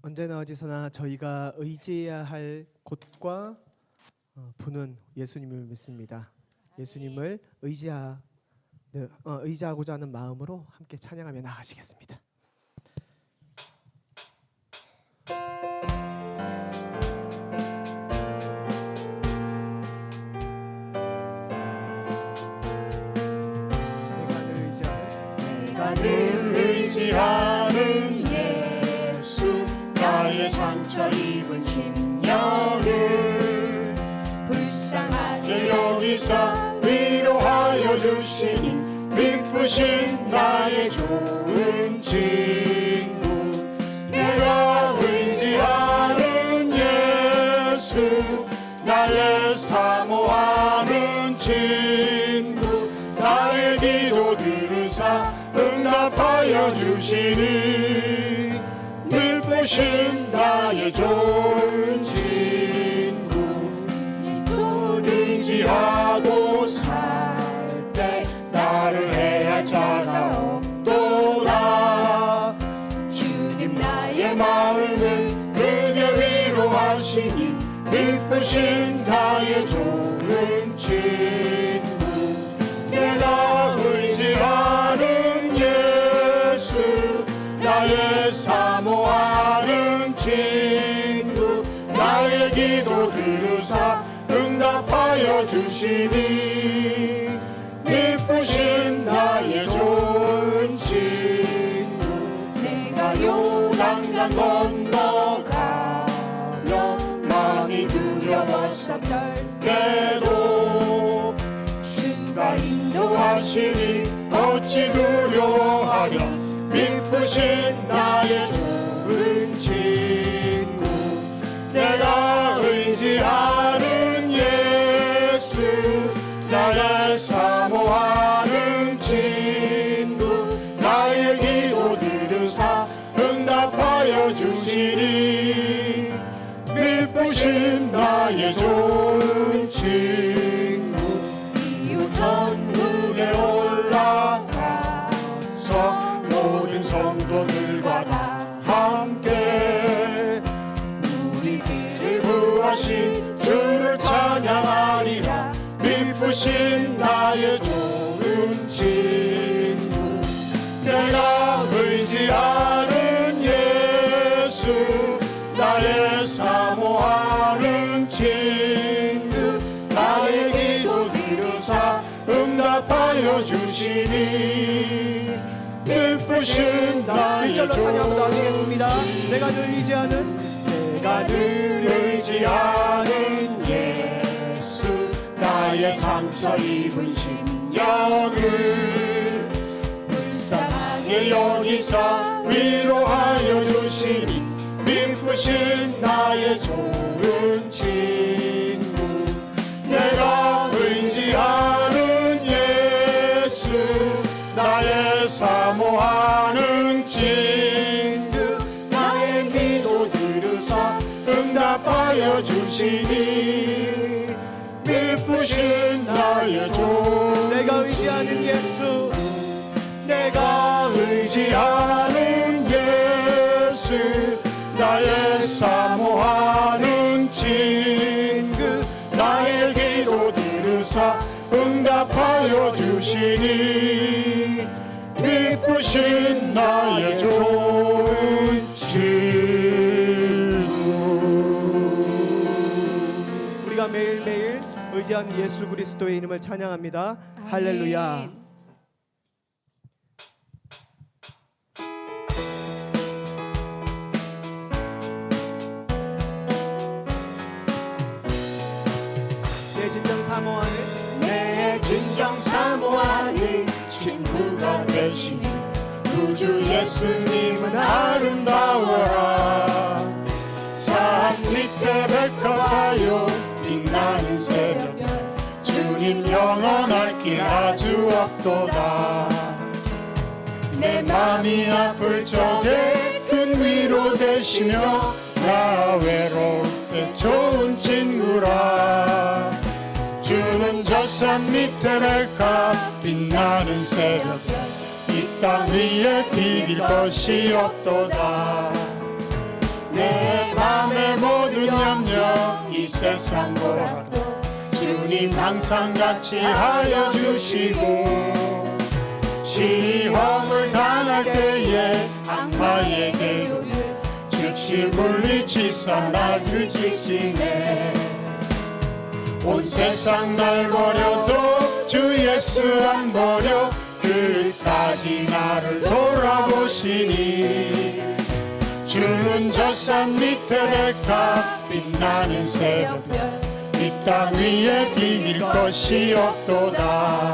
언제나 어디서나 저희가 의지해야 할 곳과 분은 예수님을 믿습니다. 예수님을 의지하고자 하는 마음으로 함께 찬양하며 나가시겠습니다. 내가 늘 의지하는 예수, 나의 상처 입은 심령을 불쌍하게 여기서 위로하여 주시니 믿으신 나의 좋은 친구. 내가 의지하는 예수, 나의 사모하는 친구, 나의 기도 들으사 응답하여 주시니 믿으신 나의 좋은 친구. 손 의지하고 살 때 나를 해할 자가 없도다. 주님 나의 마음을 크게 위로하시니 믿으신 나의 좋은 친구. 내가 의지하는 예수, 나의 사모하는 친구, 나의 기도 들으사 응답하여 주시니 믿으신 나의 좋은 친구. 내가 요단강 건너가며 마음이 두려워서 떨 때도 주가 인도하시니 어찌 두려워하랴. 믿으신 나의 좋은 친구. 내가 의지하는 예수, 나의 사모하는 친구, 나의 기도 들으사 응답하여 주시니 믿으신 나의 좋은 친구. 이웃 천국에 올라가서 모든 성도들과 다 함께 우리들을 구하신 주를 찬양하리라. 믿으신 나의 좋은 친구. 내가 의지하는 예수, 나의 사모하는 친구, 나의 기도 들으사 응답하여 주시니 믿으신 나의 일절로 찬양하고 나가시겠습니다. 내가 늘 의지하는 예수, 나의 상처 입은 심령을 불쌍하게 여기사 위로하여 주시니 믿으신 나의 좋은 친구. 내가 의지하는 예수, 나의 사모하는 친구, 나의 기도 들으사 응답하여 주시니 믿으신 나의 좋은. 내가 의지하는 예수, 내가 의지하는 예수, 나의 사모하는 친구, 나의 기도 들으사 응답하여 주시니 믿으신 나의 좋은 친구. 우리가 매일매일 의지하는 예수 그리스도의 이름을 찬양합니다. 할렐루야. 내 진정 사모하는 친구가 되시는 구주 예수님은 아름다워라. 산 밑에 백합하여 빛나는 새벽별, 주님 영원할 길 아주 없도다. 내 맘이 아플 적에 큰 위로 되시며 나 외로울 때 좋은 친구라. 주는 저 산 밑에 백합 빛나는 새벽별, 이 땅 위에 비길 것이 없도다. 내 맘의 모든 염려 이 세상 보라도 주님 항상 같이 하여 주시고 시험을 당할 때에 악마의 계류를 즉시 물리치사 나를 지키시네 온 세상 날 버려도 주 예수 안 버려 끝까지 나를 돌아보시니 주는 저 산 밑에 백합 빛나는 새벽별 이 땅 위에 비길 것이 없도다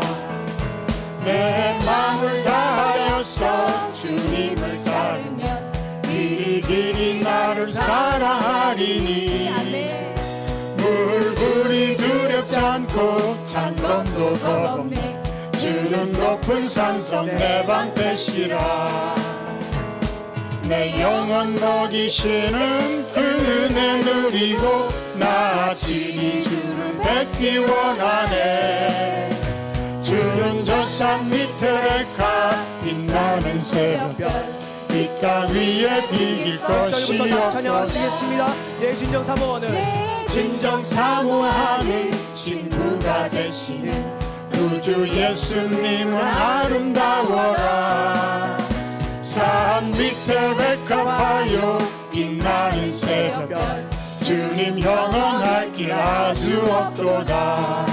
내 마음을 다하여서 주님을 따르면 길이 나를 사랑하리니 물불이 두렵지 않고 장검도 겁없네 주는 높은 산성 내 방패시라 내 영혼 먹이시는 그 은혜 누리고 나 친히 주를 뵙기 원하네 주는 저 산 밑에 백합 빛나는 새벽별 이 땅 위에 비길 것이 다시 없도다 찬양하시겠습니다. 내 진정 사모하는 진정 사모하는 친구가 되시는 구주 예수님은 아름다워라 산 밑에 백합하여 빛나는 새벽별 주님 영원할 길 아주 없도다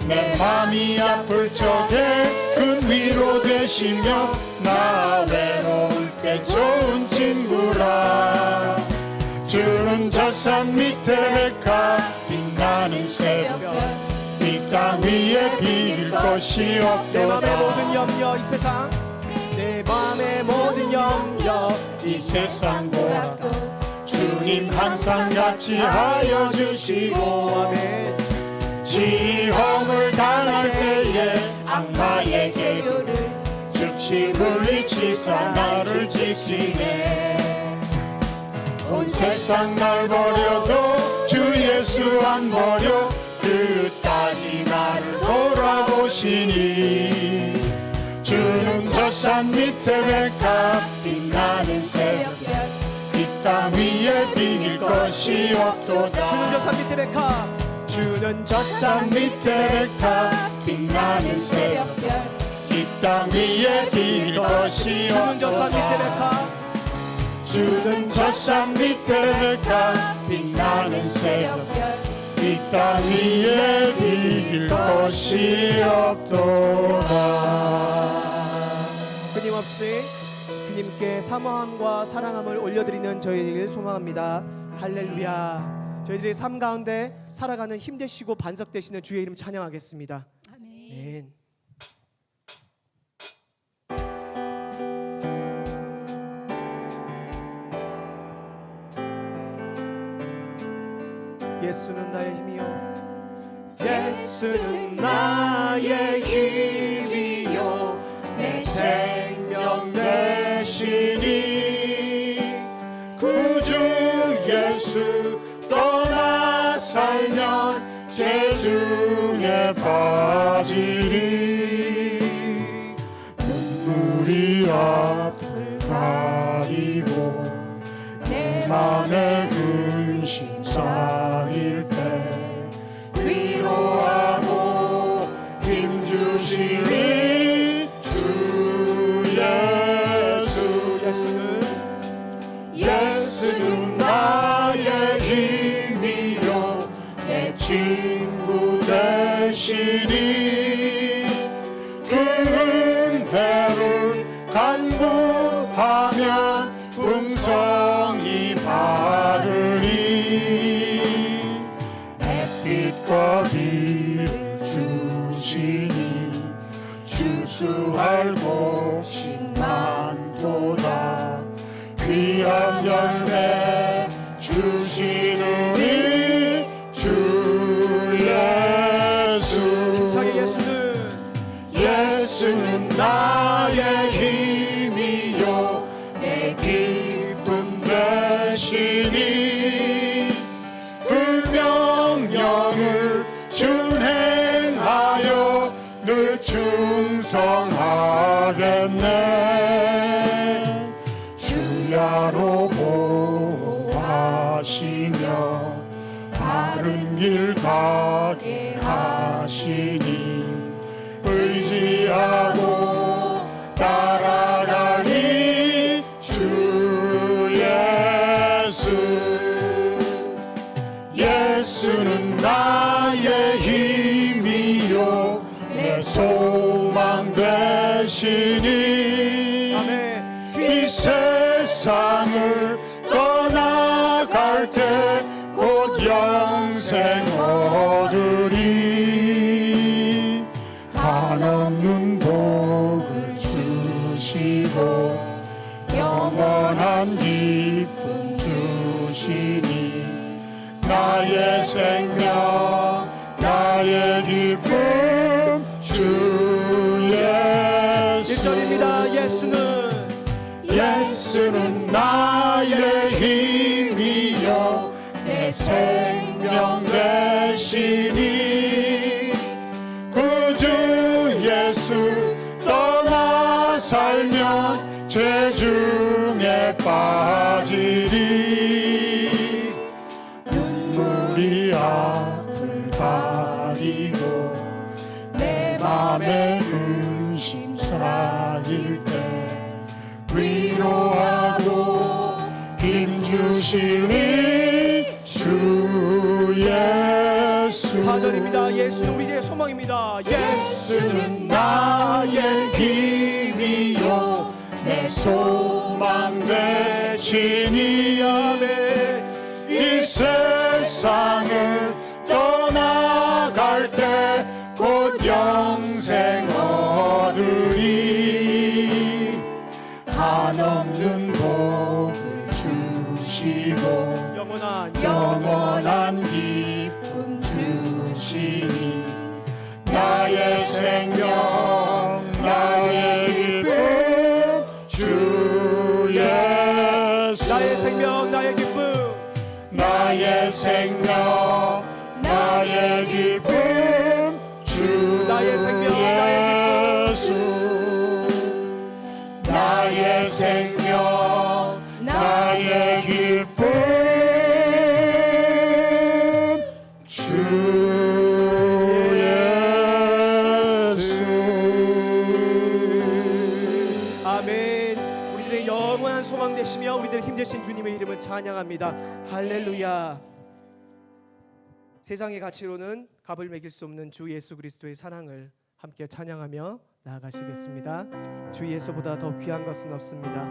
내 맘이 아플 적에 큰 위로 되시며 나 외로울 때 좋은 친구라 주는 저 산 밑에 백합 빛나는 새벽별 이 땅 위에 비길 것이 내 맘의 모든 없도다 염려 이 세상 내 맘의 모든 염려 이 세상 보라도 주님 항상 같이 하여 주시고 아멘 시험을 당할 때에 악마의 계류를 즉시 물리치사 나를 지키네 온 세상 날 버려도 주 예수 안 버려 끝까지 나를 돌아보시니 주는 저 산 밑에 백합 빛나는 새벽별 이 땅 위에 비길 것이 없도다 주는 저 산 밑에 백합 주는 저 산 밑에 백합 빛나는 새벽별 이 땅 위에 비길 것이 주는 저 산 밑에 없도다 백합 주는 저 산 밑에 백합 빛나는 새벽별 이 땅 위에 비길 것이 없도다 끊임없이 주님께 사모함과 사랑함을 올려드리는 저희를 소망합니다. 할렐루야. 저희들의 삶 가운데 살아가는 힘 되시고 반석 되시는 주의 이름 찬양하겠습니다. 아멘. 예수는 나의 힘이요 예수는 나의 힘이요 내 생명 되시니 구주 예수 떠나 살면 재중에 빠지리 눈물이 앞을 가리고 내 맘에 근심 쌓일 때 위로하고 힘주시니 주 예수 예수는 나의 힘이요 내 친구 되시니 그 은혜를 간구하면 풍성히 받으리 햇빛과 비를 주시니 추수할 곳이 많도다 귀한 열매 주시느니 주 예수 예수는 나의 힘이요 내 기쁨 되시니 그 명령을 준행하여 늘 충성하겠네 주야로 보 하시며 바른 길 가게 하시니 의지하고 따라가리 주 예수. 예수는 나의 힘이요 내 소망 되시니 아멘. 이 세상을 떠나갈 때 곧 영생 얻으리. 한없는 복을 주시고 영원한 기쁨 주시니 나의 생명 나의 기쁨 주 예수. 1절입니다. 예수는 나의 힘이요 내 생명 되시니 구주 예수 떠나 살면 죄 중에 빠지리. 눈물이 앞을 가리고 내 맘에 근심 쌓일 때 위로하고 힘주시니 주 예수. 4절입니다. 예수는 우리들의 소망입니다. 예수는 나의 힘이요 내 소망 되시니 아멘. 이 세상을 떠나갈 때 곧 영생 얻으리. 한없는 복을 주시고 영원한 기쁨 주시니 나의 생명 나의 기쁨 주 예수. 나의 생명 나의 기쁨 나의 생명 나의 기쁨 주 나의 생명 예수. 나의 생명 나의 기쁨 주 예수. 아멘. 우리들의 영원한 소망 되시며 우리들의 힘 되신 주님의 이름을 찬양합니다. 할렐루야. 세상의 가치로는 값을 매길 수 없는 주 예수 그리스도의 사랑을 함께 찬양하며 나아가시겠습니다. 주 예수보다 더 귀한 것은 없습니다.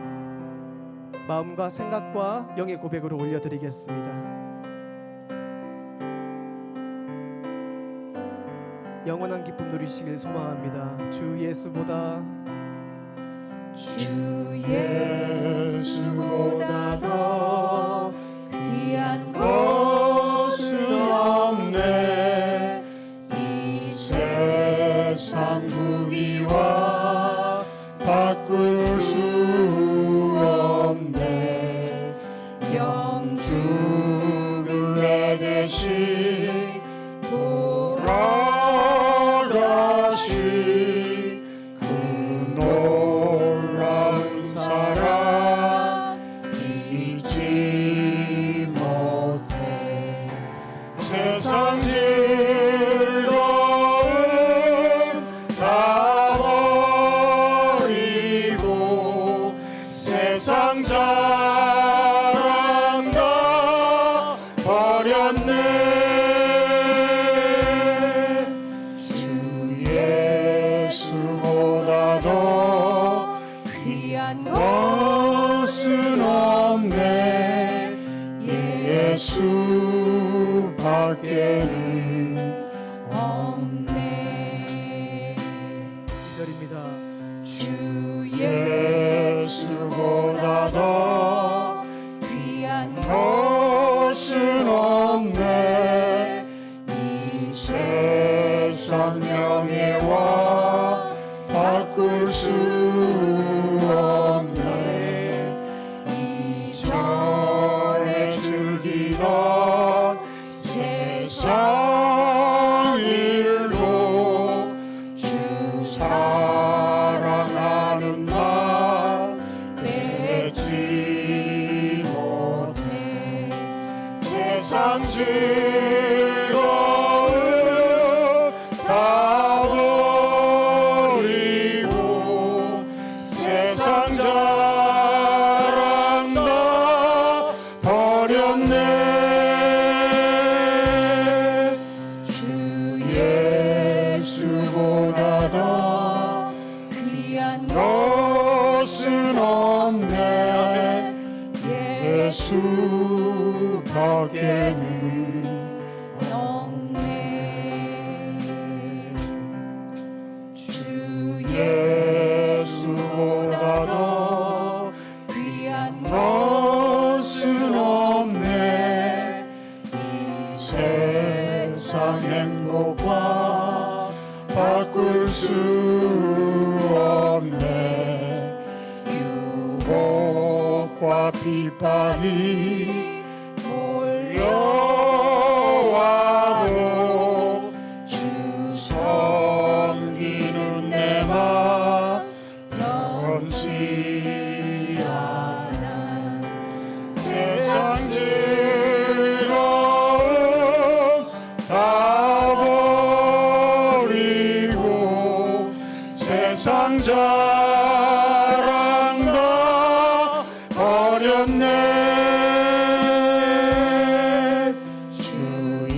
마음과 생각과 영의 고백으로 올려드리겠습니다. 영원한 기쁨 누리시길 소망합니다. 주 예수보다 주 예수보다 더 귀한 것은 없네. 이 세상 부귀와 바꿀 수 없네. 영주를 내 대신 돌아가신 그 놀라운 사랑 잊지 못해. 세상 즐거움 다 버리고 세상 자랑 다 버렸네. 주 예수보다 더 귀한 것은 없네. 예수밖에는 없네. 2절입니다. 주 예수보다 더 귀한 것은 없네. 이 세상 명예와 바꿀 수 없네. 이전에 즐기던 세상 즐거움 다 버리고 세상 자랑 다 버렸네. 주 예수보다 더 귀한 것은 없네. 예수 밖에는 없네. 주 예수보다 더 귀한 것은 없네. 이 세상 행복과 바꿀 수 없네. 유혹과 비판이 몰려와도 주 섬기는 내 맘 변치 않아. 세상 즐거움 다 버리고 세상 자랑 다 버렸네. 주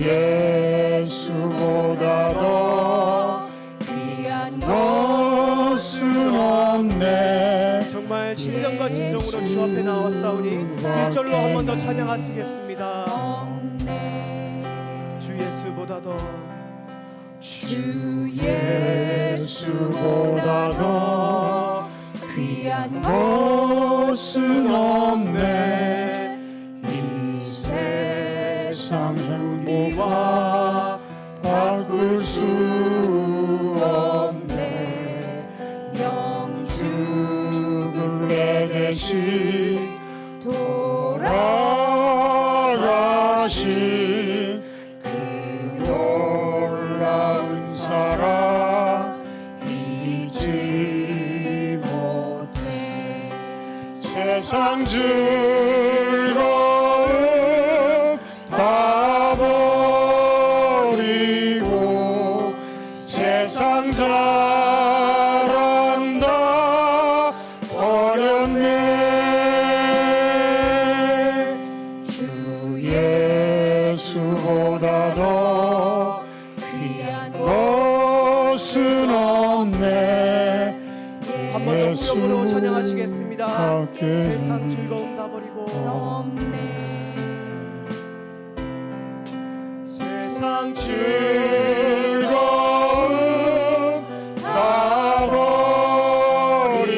예수보다 더 귀한 것은 없네. 정말 신령과 진정으로 주 앞에 나왔사오니 1절로 한 번 더 찬양하시겠습니다. 없네. 주 예수보다 더 주 예수보다 더 귀한 것은 없네. 이 세상 행복과 바꿀 수 없네. 죽은 내 대신 돌아가신 그 놀라운 사랑 잊지 못해. 세상 즐거움 다 버리고 세상 자랑 다 버렸네. 주 예수보다 더 귀한 것은 없네. 한 번 더 무력으로 찬양하시겠습니다. 밖에는 세상 즐거움 다 버리고 없네. 세상 즐거움 다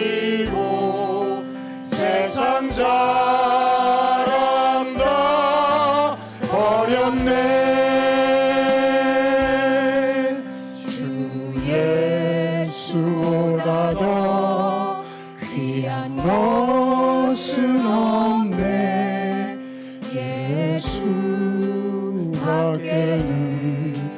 버리고 세상 자랑 다 버렸네. 주 예수보다 더 귀한 것은 없네. 예수 밖에는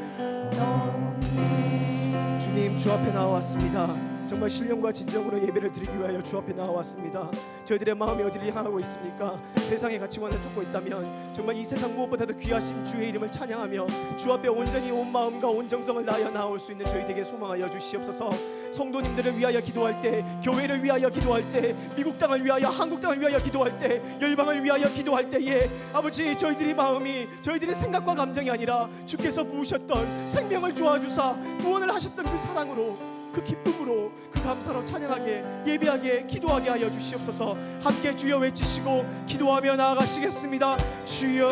없네. 주님 주 앞에 나왔습니다. 정말 신령과 진정으로 예배를 드리기 위하여 주 앞에 나왔습니다. 저희들의 마음이 어디를 향하고 있습니까? 세상의 가치관을 쫓고 있다면 정말 이 세상 무엇보다도 귀하신 주의 이름을 찬양하며 주 앞에 온전히 온 마음과 온 정성을 다하여 나올 수 있는 저희에게 소망하여 주시옵소서. 성도님들을 위하여 기도할 때, 교회를 위하여 기도할 때, 미국 땅을 위하여, 한국 땅을 위하여 기도할 때, 열방을 위하여 기도할 때에 아버지 저희들의 마음이 저희들의 생각과 감정이 아니라 주께서 부으셨던 생명을 주어주사 구원을 하셨던 그 사랑으로, 그 기쁨으로, 그 감사로 찬양하게, 예배하게, 기도하게 하여 주시옵소서. 함께 주여 외치시고 기도하며 나아가시겠습니다. 주여.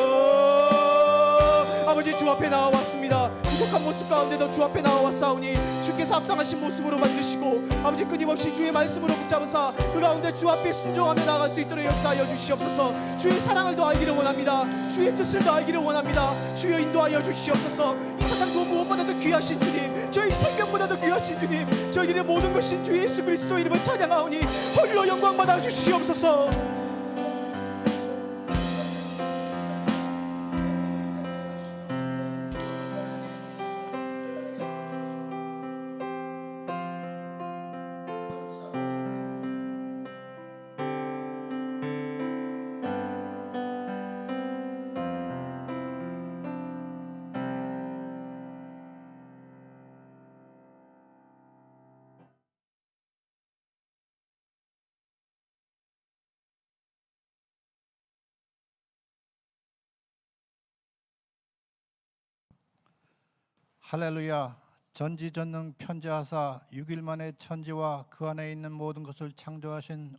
아버지 주 앞에 나와왔습니다. 부족한 모습 가운데도 주 앞에 나와왔사오니 주께서 합당하신 모습으로 만드시고 아버지 끊임없이 주의 말씀으로 붙잡으사 그 가운데 주 앞에 순종하며 나아갈 수 있도록 역사하여 주시옵소서. 주의 사랑을 더 알기를 원합니다. 주의 뜻을 더 알기를 원합니다. 주여 인도하여 주시옵소서. 이 세상 그 무엇보다도 귀하신 주님, 저희 생명보다도 귀하신 주님, 저희들의 모든 것인 주 예수 그리스도 이름을 찬양하오니 홀로 영광 받아 주시옵소서. 할렐루야. 전지전능 편재하사 6일 만에 천지와 그 안에 있는 모든 것을 창조하신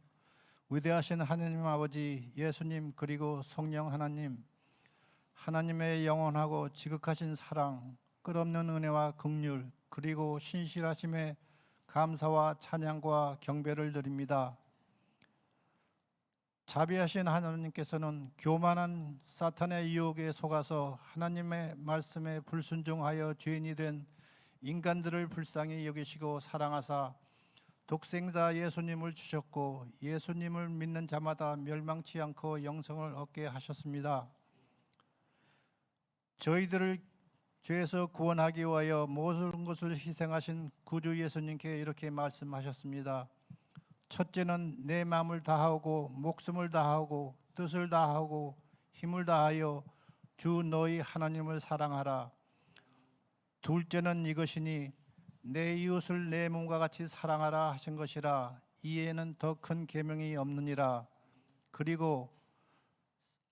위대하신 하나님 아버지 예수님 그리고 성령 하나님, 하나님의 영원하고 지극하신 사랑, 끝없는 은혜와 긍휼 그리고 신실하심에 감사와 찬양과 경배를 드립니다. 자비하신 하나님께서는 교만한 사탄의 유혹에 속아서 하나님의 말씀에 불순종하여 죄인이 된 인간들을 불쌍히 여기시고 사랑하사 독생자 예수님을 주셨고 예수님을 믿는 자마다 멸망치 않고 영생을 얻게 하셨습니다. 저희들을 죄에서 구원하기 위하여 모든 것을 희생하신 구주 예수님께 이렇게 말씀하셨습니다. 첫째는 내 마음을 다하고 목숨을 다하고 뜻을 다하고 힘을 다하여 주 너희 하나님을 사랑하라. 둘째는 이것이니 내 이웃을 내 몸과 같이 사랑하라 하신 것이라. 이에는 더 큰 계명이 없느니라. 그리고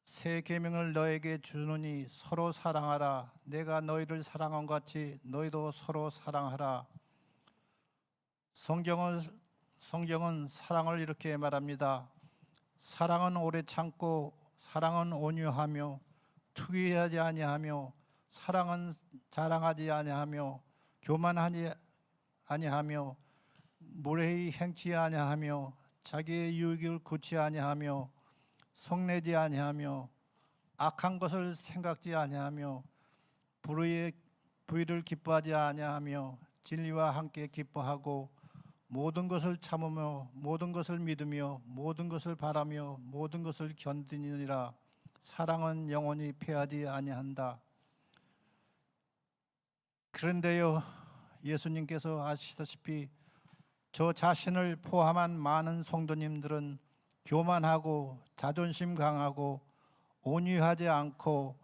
새 계명을 너에게 주노니 서로 사랑하라. 내가 너희를 사랑한 것 같이 너희도 서로 사랑하라. 성경은 사랑을 이렇게 말합니다. 사랑은 오래 참고 사랑은 온유하며 투기하지 아니하며 사랑은 자랑하지 아니하며 교만하지 아니하며 무례히 행치 아니하며 자기의 유익을 구치 아니하며 성내지 아니하며 악한 것을 생각지 아니하며 불의를 기뻐하지 아니하며 진리와 함께 기뻐하고 모든 것을 참으며 모든 것을 믿으며 모든 것을 바라며 모든 것을 견디느니라. 사랑은 영원히 패하지 아니한다. 그런데요, 예수님께서 아시다시피 저 자신을 포함한 많은 성도님들은 교만하고 자존심 강하고 온유하지 않고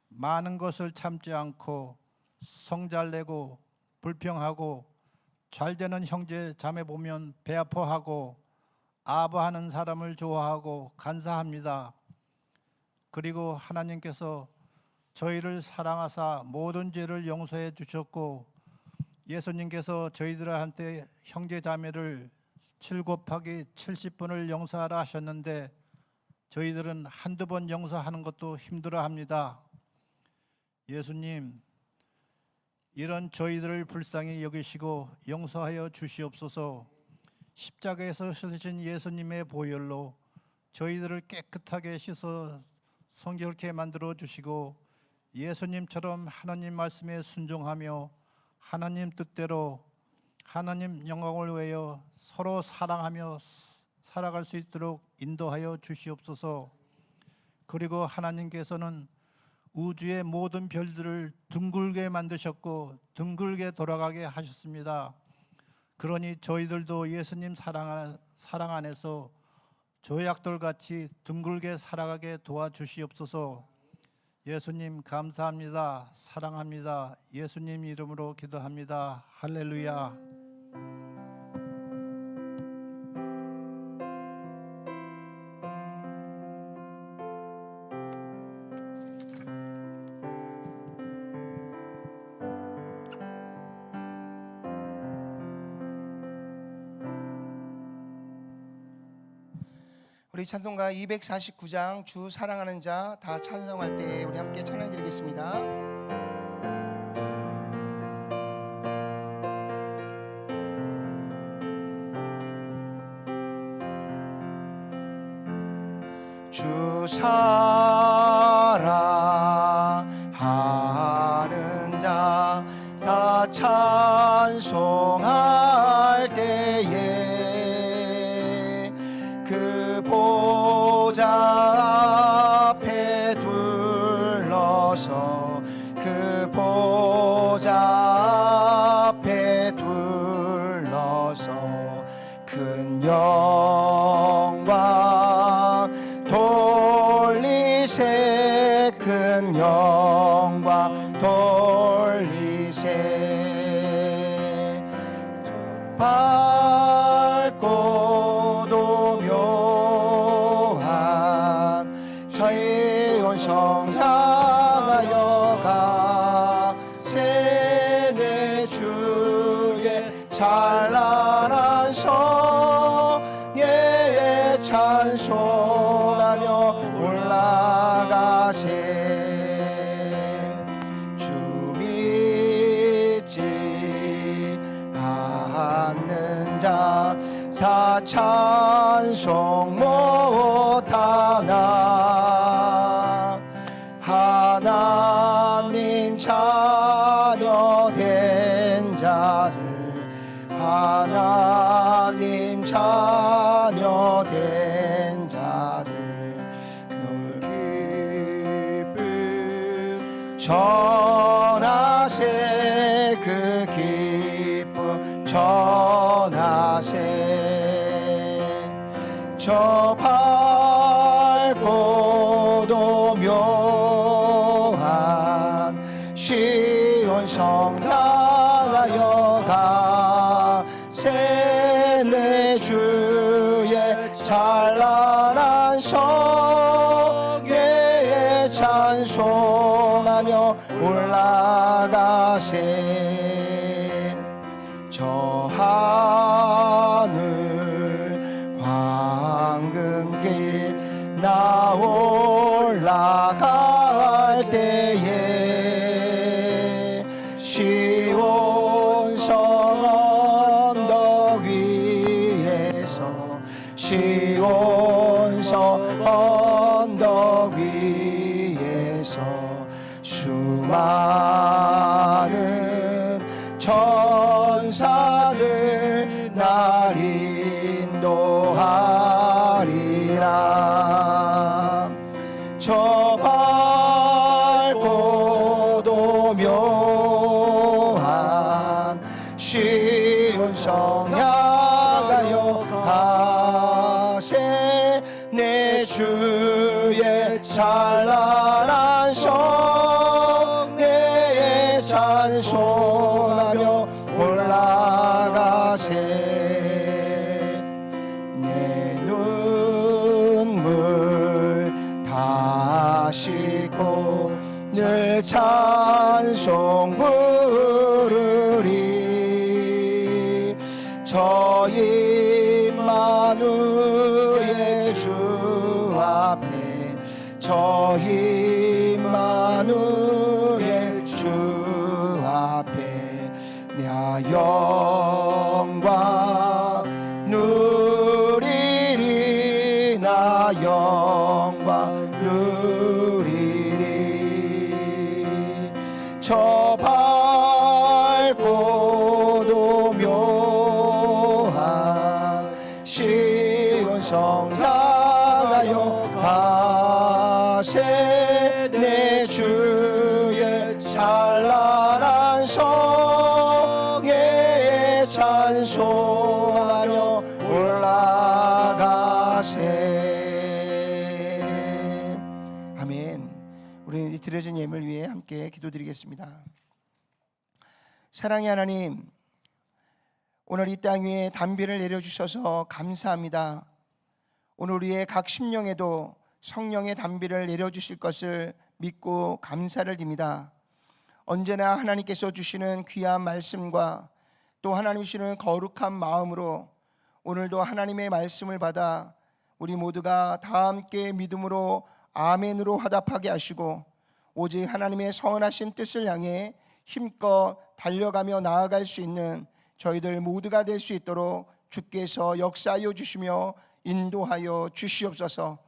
많은 것을 참지 않고 성잘내고 불평하고 잘되는 형제 자매 보면 배 아파하고 아부하는 사람을 좋아하고 간사합니다. 그리고 하나님께서 저희를 사랑하사 모든 죄를 용서해 주셨고 예수님께서 저희들한테 형제 자매를 7 곱하기 70번을 용서하라 하셨는데 저희들은 한두 번 용서하는 것도 힘들어합니다. 예수님, 이런 저희들을 불쌍히 여기시고 용서하여 주시옵소서. 십자가에서 쓰신 예수님의 보혈로 저희들을 깨끗하게 씻어 성결케 만들어 주시고 예수님처럼 하나님 말씀에 순종하며 하나님 뜻대로 하나님 영광을 위하여 서로 사랑하며 살아갈 수 있도록 인도하여 주시옵소서. 그리고 하나님께서는 우주의 모든 별들을 둥글게 만드셨고 둥글게 돌아가게 하셨습니다. 그러니 저희들도 예수님 사랑 안에서 조약돌같이 둥글게 살아가게 도와주시옵소서. 예수님 감사합니다. 사랑합니다. 예수님 이름으로 기도합니다. 할렐루야. 우리 찬송가 249장 주 사랑하는 자 다 찬송할 때 우리 함께 찬양 드리겠습니다. 주 사랑하는 자 다 찬송할 때에 그 보좌 앞에 둘러서 그 보좌 앞에 둘러서 큰 영광 돌리세 큰 영광 돌리세 밝고도 묘한 찬송하며 올라가세. 주 믿지 않는 자 다 찬송 못하나. 하나님 자녀 된 자들, 하나님 자녀 된 자들, 늘 기쁨 전하세. 그 기쁨 전하세. 저 밝고도 묘한 시온 성 향하여 가세. 내 주의 찬란한 성에 찬송하며 올라가세. 저 하늘 황금길 나 올라갈 때에 시온 성 언덕 위에서, 시온 성 언덕 위에서 수많은 천사들 날 인도하리라. 저 밝고도 묘한 시온 성 향하여 가세. 내 주의 찬란한 성에 찬송하며 올라가세. 내 눈물 다 씻고 늘 찬송 부르리. 저 임마누엘 주 앞에, 저 임마누엘 주 앞에 나 영광 누리리. 나 영광 누리리. 저 밝고도 묘한 시온 성 향하여 가세. 내 주의 찬란한 성에 찬송하며 올라가세. 아멘. 우리는 이 드려진 예물 위해 함께 기도드리겠습니다. 사랑의 하나님, 오늘 이 땅 위에 단비를 내려주셔서 감사합니다. 오늘 우리의 각 심령에도 성령의 단비를 내려주실 것을 믿고 감사를 드립니다. 언제나 하나님께서 주시는 귀한 말씀과 또 하나님 주시는 거룩한 마음으로 오늘도 하나님의 말씀을 받아 우리 모두가 다 함께 믿음으로 아멘으로 화답하게 하시고 오직 하나님의 선하신 뜻을 향해 힘껏 달려가며 나아갈 수 있는 저희들 모두가 될 수 있도록 주께서 역사하여 주시며 인도하여 주시옵소서.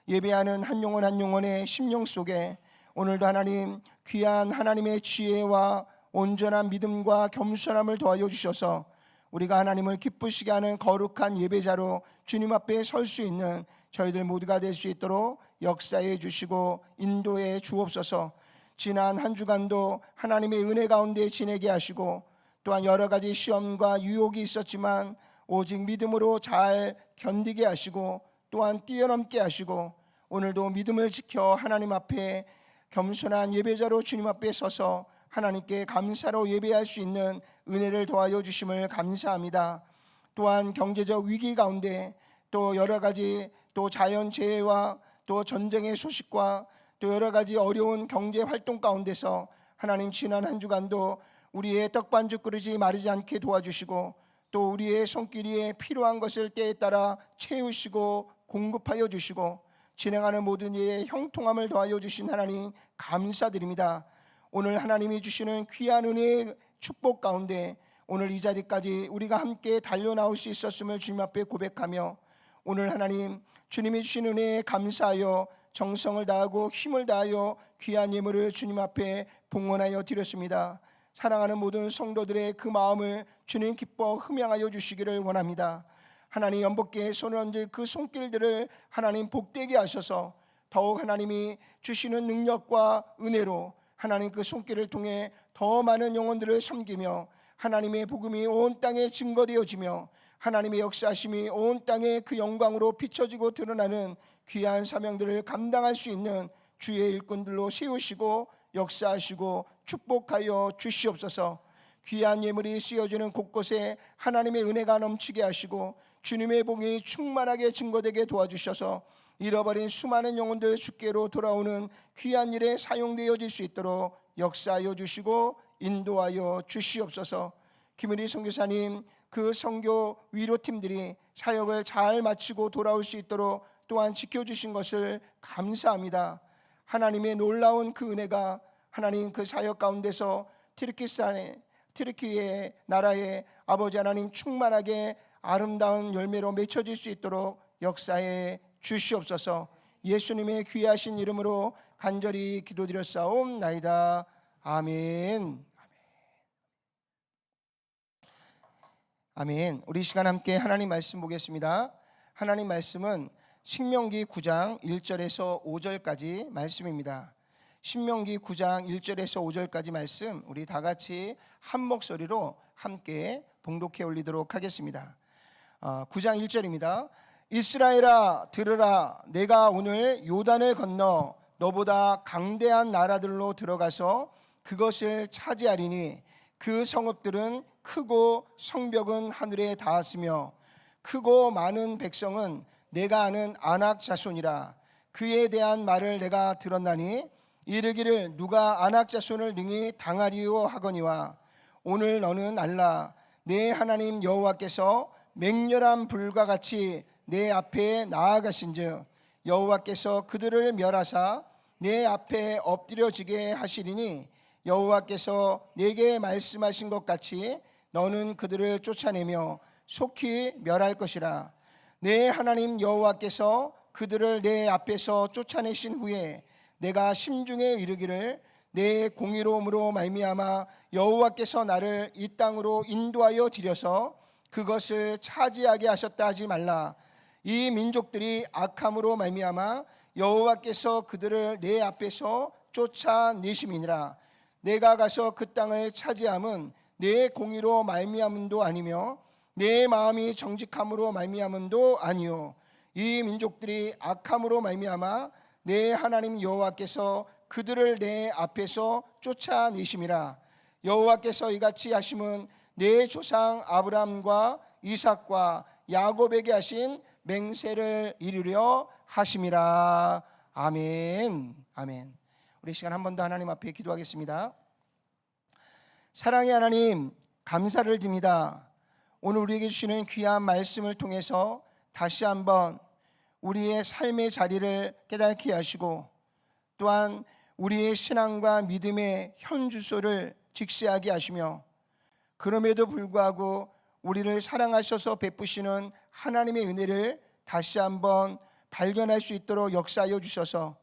예배하는 한 영혼 한 영혼의 심령 속에 오늘도 하나님 귀한 하나님의 지혜와 온전한 믿음과 겸손함을 더하여 주셔서 우리가 하나님을 기쁘시게 하는 거룩한 예배자로 주님 앞에 설 수 있는 저희들 모두가 될 수 있도록 역사해 주시고 인도해 주옵소서. 지난 한 주간도 하나님의 은혜 가운데 지내게 하시고 또한 여러 가지 시험과 유혹이 있었지만 오직 믿음으로 잘 견디게 하시고 또한 뛰어넘게 하시고 오늘도 믿음을 지켜 하나님 앞에 겸손한 예배자로 주님 앞에 서서 하나님께 감사로 예배할 수 있는 은혜를 더하여 주심을 감사합니다. 또한 경제적 위기 가운데 또 여러 가지 또 자연재해와 또 전쟁의 소식과 또 여러 가지 어려운 경제 활동 가운데서 하나님 지난 한 주간도 우리의 떡반죽 그릇이 마르지 않게 도와주시고 또 우리의 손길 위에 필요한 것을 때에 따라 채우시고 공급하여 주시고 진행하는 모든 일에 형통함을 더하여 주신 하나님 감사드립니다. 오늘 하나님이 주시는 귀한 은혜의 축복 가운데 오늘 이 자리까지 우리가 함께 달려나올 수 있었음을 주님 앞에 고백하며 오늘 하나님 주님이 주신 은혜에 감사하여 정성을 다하고 힘을 다하여 귀한 예물을 주님 앞에 봉헌하여 드렸습니다. 사랑하는 모든 성도들의 그 마음을 주님 기뻐 흠양하여 주시기를 원합니다. 하나님 연복께 손을 얹은 그 손길들을 하나님 복되게 하셔서 더욱 하나님이 주시는 능력과 은혜로 하나님 그 손길을 통해 더 많은 영혼들을 섬기며 하나님의 복음이 온 땅에 증거되어지며 하나님의 역사하심이 온 땅에 그 영광으로 비춰지고 드러나는 귀한 사명들을 감당할 수 있는 주의 일꾼들로 세우시고 역사하시고 축복하여 주시옵소서. 귀한 예물이 쓰여지는 곳곳에 하나님의 은혜가 넘치게 하시고 주님의 복이 충만하게 증거되게 도와주셔서 잃어버린 수많은 영혼들 주께로 돌아오는 귀한 일에 사용되어질 수 있도록 역사하여 주시고 인도하여 주시옵소서. 김은희 선교사님 그 선교 위로팀들이 사역을 잘 마치고 돌아올 수 있도록 또한 지켜주신 것을 감사합니다. 하나님의 놀라운 그 은혜가 하나님 그 사역 가운데서 튀르키예 나라의 아버지 하나님 충만하게 아름다운 열매로 맺혀질 수 있도록 역사해 주시옵소서. 예수님의 귀하신 이름으로 간절히 기도드렸사옵나이다. 아멘. 아멘. 우리 이 시간 함께 하나님 말씀 보겠습니다. 하나님 말씀은 신명기 9장 1절에서 5절까지 말씀입니다. 신명기 9장 1절에서 5절까지 말씀 우리 다 같이 한 목소리로 함께 봉독해 올리도록 하겠습니다. 9장 1절입니다. 이스라엘아 들으라, 내가 오늘 요단을 건너 너보다 강대한 나라들로 들어가서 그것을 차지하리니 그 성읍들은 크고 성벽은 하늘에 닿았으며 크고 많은 백성은 내가 아는 아낙 자손이라. 그에 대한 말을 내가 들었나니 이르기를 누가 아낙 자손을 능히 당하리요 하거니와 오늘 너는 알라, 내 하나님 여호와께서 맹렬한 불과 같이 내 앞에 나아가신즉 여호와께서 그들을 멸하사 내 앞에 엎드려지게 하시리니 여호와께서 내게 말씀하신 것 같이 너는 그들을 쫓아내며 속히 멸할 것이라. 내 하나님 여호와께서 그들을 내 앞에서 쫓아내신 후에 내가 심중에 이르기를 내 공의로움으로 말미암아 여호와께서 나를 이 땅으로 인도하여 들여서 그것을 차지하게 하셨다 하지 말라. 이 민족들이 악함으로 말미암아 여호와께서 그들을 내 앞에서 쫓아내심이니라. 내가 가서 그 땅을 차지함은 내 공의로 말미암음도 아니며 내 마음이 정직함으로 말미암음도 아니요 이 민족들이 악함으로 말미암아 내 하나님 여호와께서 그들을 내 앞에서 쫓아내심이라. 여호와께서 이같이 하심은 내 조상 아브라함과 이삭과 야곱에게 하신 맹세를 이루려 하심이라. 아멘. 아멘. 우리 시간 한 번 더 하나님 앞에 기도하겠습니다. 사랑의 하나님 감사를 드립니다. 오늘 우리에게 주시는 귀한 말씀을 통해서 다시 한번 우리의 삶의 자리를 깨닫게 하시고 또한 우리의 신앙과 믿음의 현 주소를 직시하게 하시며 그럼에도 불구하고 우리를 사랑하셔서 베푸시는 하나님의 은혜를 다시 한번 발견할 수 있도록 역사하여 주셔서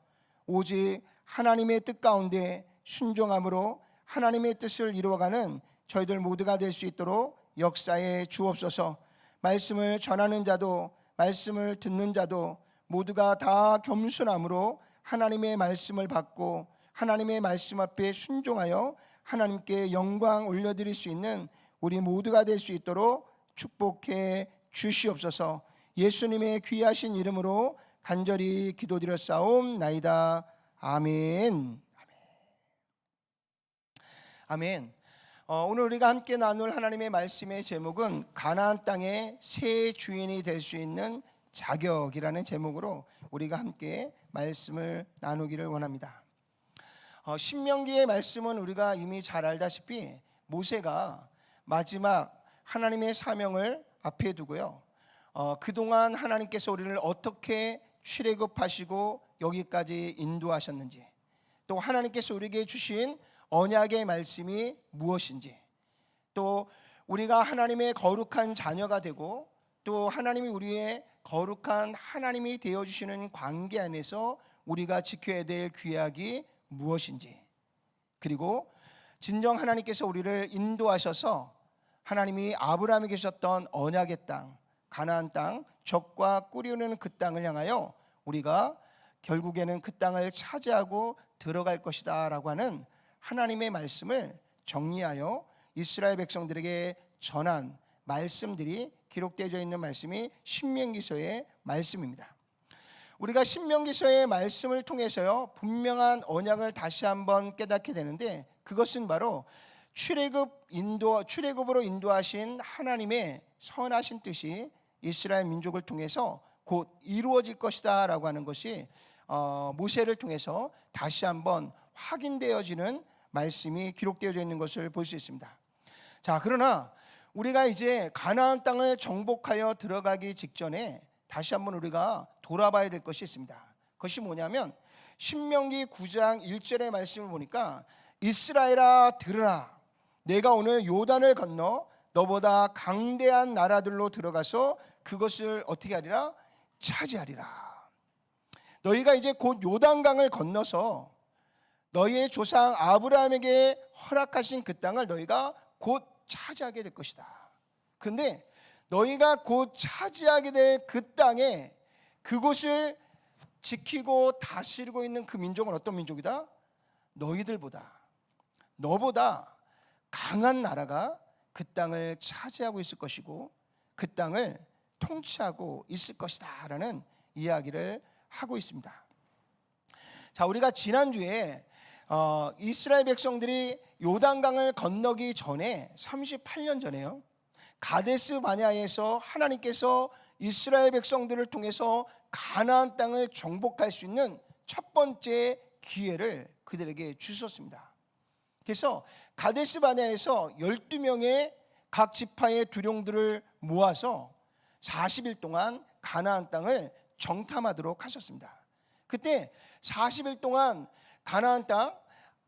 오직 하나님의 뜻 가운데 순종함으로 하나님의 뜻을 이루어가는 저희들 모두가 될 수 있도록 역사해 주옵소서. 말씀을 전하는 자도 말씀을 듣는 자도 모두가 다 겸손함으로 하나님의 말씀을 받고 하나님의 말씀 앞에 순종하여 하나님께 영광 올려드릴 수 있는 우리 모두가 될 수 있도록 축복해 주시옵소서. 예수님의 귀하신 이름으로 간절히 기도드렸사옵나이다. 아멘. 아멘. 오늘 우리가 함께 나눌 하나님의 말씀의 제목은 가나안 땅의 새 주인이 될 수 있는 자격이라는 제목으로 우리가 함께 말씀을 나누기를 원합니다. 신명기의 말씀은 우리가 이미 잘 알다시피 모세가 마지막 하나님의 사명을 앞에 두고요. 그동안 하나님께서 우리를 어떻게 출애굽하시고 여기까지 인도하셨는지, 또 하나님께서 우리에게 주신 언약의 말씀이 무엇인지, 또 우리가 하나님의 거룩한 자녀가 되고 또 하나님이 우리의 거룩한 하나님이 되어주시는 관계 안에서 우리가 지켜야 될 규약이 무엇인지, 그리고 진정 하나님께서 우리를 인도하셔서 하나님이 아브라함에게 주셨던 언약의 땅, 가나안 땅, 젖과 꿀이 흐르는 그 땅을 향하여 우리가 결국에는 그 땅을 차지하고 들어갈 것이다 라고 하는 하나님의 말씀을 정리하여 이스라엘 백성들에게 전한 말씀들이 기록되어 있는 말씀이 신명기서의 말씀입니다. 우리가 신명기서의 말씀을 통해서요, 분명한 언약을 다시 한번 깨닫게 되는데, 그것은 바로 출애굽으로 인도하신 하나님의 선하신 뜻이 이스라엘 민족을 통해서 곧 이루어질 것이다 라고 하는 것이 모세를 통해서 다시 한번 확인되어지는 말씀이 기록되어 있는 것을 볼 수 있습니다. 자, 그러나 우리가 이제 가나안 땅을 정복하여 들어가기 직전에 다시 한번 우리가 돌아봐야 될 것이 있습니다. 그것이 뭐냐면 신명기 9장 1절의 말씀을 보니까 이스라엘아 들으라, 내가 오늘 요단을 건너 너보다 강대한 나라들로 들어가서 그것을 어떻게 하리라? 차지하리라. 너희가 이제 곧 요단강을 건너서 너희의 조상 아브라함에게 허락하신 그 땅을 너희가 곧 차지하게 될 것이다. 그런데 너희가 곧 차지하게 될 그 땅에 그곳을 지키고 다스리고 있는 그 민족은 어떤 민족이다? 너보다 강한 나라가 그 땅을 차지하고 있을 것이고 그 땅을 통치하고 있을 것이다 라는 이야기를 하고 있습니다. 자, 우리가 지난주에 이스라엘 백성들이 요단강을 건너기 전에 38년 전에요, 가데스 바네아에서 하나님께서 이스라엘 백성들을 통해서 가나안 땅을 정복할 수 있는 첫 번째 기회를 그들에게 주셨습니다. 그래서 가데스 바네아에서 12명의 각 지파의 두룡들을 모아서 40일 동안 가나안 땅을 정탐하도록 하셨습니다. 그때 40일 동안 가나안 땅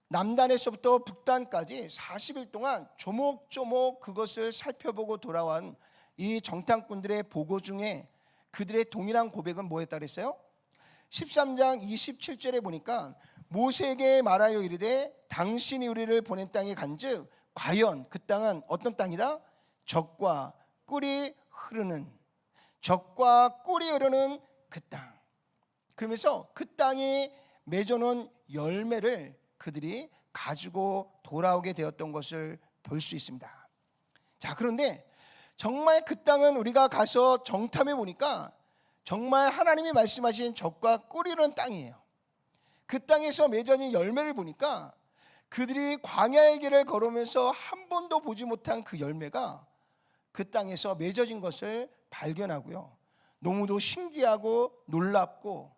남단에서부터 북단까지 40일 동안 조목조목 그것을 살펴보고 돌아온 이 정탐꾼들의 보고 중에 그들의 동일한 고백은 뭐였다 그랬어요? 13장 27절에 보니까 모세에게 말하여 이르되 당신이 우리를 보낸 땅에 간즉 과연 그 땅은 어떤 땅이다? 젖과 꿀이 흐르는 그 땅. 그러면서 그 땅이 맺어놓은 열매를 그들이 가지고 돌아오게 되었던 것을 볼 수 있습니다. 자, 그런데 정말 그 땅은 우리가 가서 정탐해 보니까 정말 하나님이 말씀하신 젖과 꿀이 흐르는 땅이에요. 그 땅에서 맺어진 열매를 보니까 그들이 광야의 길을 걸으면서 한 번도 보지 못한 그 열매가 그 땅에서 맺어진 것을 발견하고요, 너무도 신기하고 놀랍고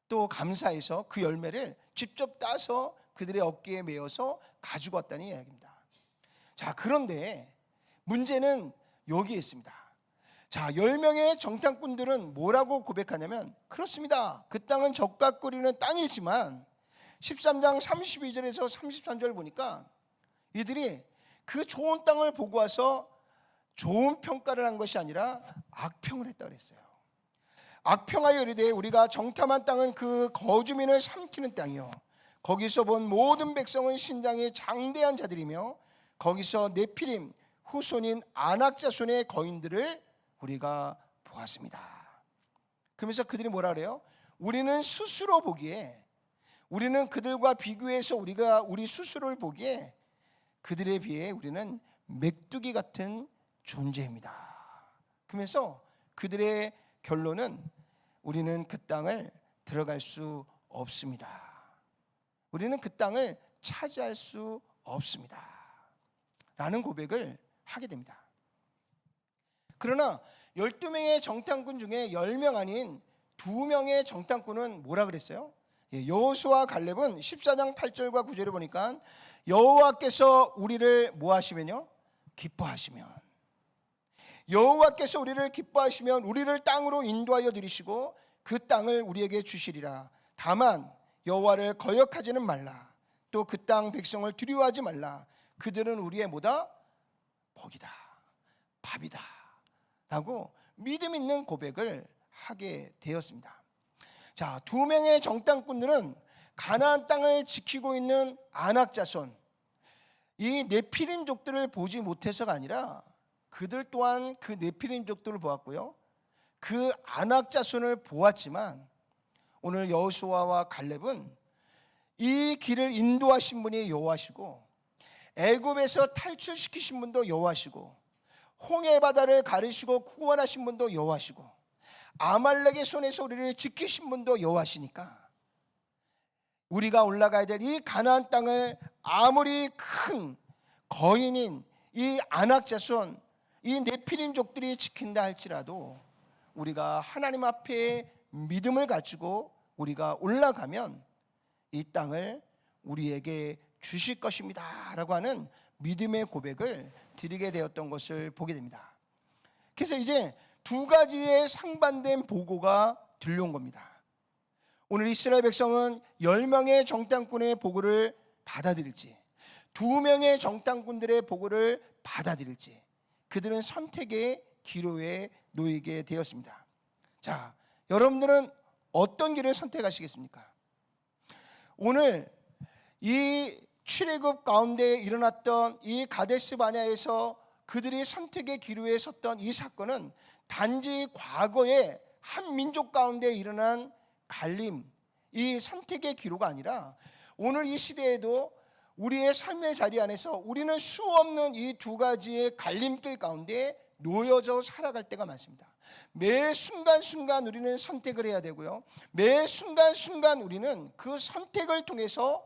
또 감사해서 그 열매를 직접 따서 그들의 어깨에 메어서 가지고 왔다는 이야기입니다. 자, 그런데 문제는 여기에 있습니다. 자, 10명의 정탐꾼들은 뭐라고 고백하냐면, 그렇습니다, 그 땅은 젖과 꿀이는 땅이지만 13장 32절에서 33절 보니까 이들이 그 좋은 땅을 보고 와서 좋은 평가를 한 것이 아니라 악평을 했다 그랬어요. 악평하여 이르되 우리가 정탐한 땅은 그 거주민을 삼키는 땅이요, 거기서 본 모든 백성은 신장이 장대한 자들이며 거기서 네피림 후손인 아낙 자손의 거인들을 우리가 보았습니다. 그러면서 그들이 뭐라 그래요? 우리는 스스로 보기에, 우리는 그들과 비교해서 우리 스스로를 보기에 그들에 비해 우리는 메뚜기 같은 존재입니다. 그러면서 그들의 결론은 우리는 그 땅을 들어갈 수 없습니다. 우리는 그 땅을 차지할 수 없습니다 라는 고백을 하게 됩니다. 그러나 12명의 정탐꾼 중에 10명 아닌 2명의 정탐꾼은 뭐라 그랬어요? 여호수아와 갈렙은 14장 8절과 9절에 보니까 여호와께서 우리를 뭐 하시면요? 기뻐하시면. 여호와께서 우리를 기뻐하시면 우리를 땅으로 인도하여 들이시고 그 땅을 우리에게 주시리라. 다만 여호와를 거역하지는 말라. 또 그 땅 백성을 두려워하지 말라. 그들은 우리의 뭐다? 복이다, 밥이다 라고 믿음 있는 고백을 하게 되었습니다. 자, 두 명의 정탐꾼들은 가나안 땅을 지키고 있는 아낙 자손, 이 네피림족들을 보지 못해서가 아니라 그들 또한 그 네피림족들을 보았고요, 그 아낙 자손을 보았지만 오늘 여호수아와 갈렙은 이 길을 인도하신 분이 여호와시고 애굽에서 탈출시키신 분도 여호와시고 홍해 바다를 가르시고 구원하신 분도 여호와시고 아말렉의 손에서 우리를 지키신 분도 여호와시니까 우리가 올라가야 될 이 가나안 땅을 아무리 큰 거인인 이 아낙 자손, 이 네피림족들이 지킨다 할지라도 우리가 하나님 앞에 믿음을 가지고 우리가 올라가면 이 땅을 우리에게 주실 것입니다 라고 하는 믿음의 고백을 드리게 되었던 것을 보게 됩니다. 그래서 이제 두 가지의 상반된 보고가 들려온 겁니다. 오늘 이스라엘 백성은 10명의 정탐꾼의 보고를 받아들일지 2명의 정탐꾼들의 보고를 받아들일지 그들은 선택의 기로에 놓이게 되었습니다. 자, 여러분들은 어떤 길을 선택하시겠습니까? 오늘 이 출애굽 가운데 일어났던 이 가데스 바네아에서 그들이 선택의 기로에 섰던 이 사건은 단지 과거에 한 민족 가운데 일어난 갈림, 이 선택의 기로가 아니라 오늘 이 시대에도 우리의 삶의 자리 안에서 우리는 수없는 이 두 가지의 갈림길 가운데 놓여져 살아갈 때가 많습니다. 매 순간순간 우리는 선택을 해야 되고요, 매 순간순간 우리는 그 선택을 통해서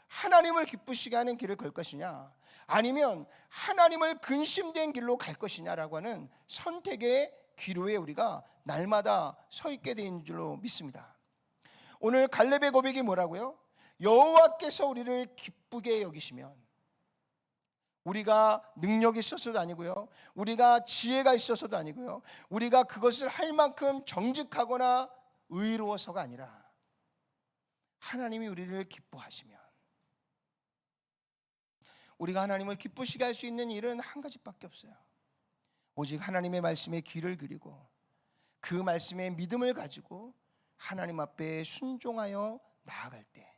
하나님을 기쁘시게 하는 길을 걸 것이냐 아니면 하나님을 근심된 길로 갈 것이냐라고 하는 선택의 기로에 우리가 날마다 서 있게 된 줄로 믿습니다. 오늘 갈렙의 고백이 뭐라고요? 여호와께서 우리를 기쁘게 여기시면, 우리가 능력이 있어서도 아니고요, 우리가 지혜가 있어서도 아니고요, 우리가 그것을 할 만큼 정직하거나 의로워서가 아니라 하나님이 우리를 기뻐하시면, 우리가 하나님을 기쁘시게 할 수 있는 일은 한 가지밖에 없어요. 오직 하나님의 말씀에 귀를 기울이고 그 말씀에 믿음을 가지고 하나님 앞에 순종하여 나아갈 때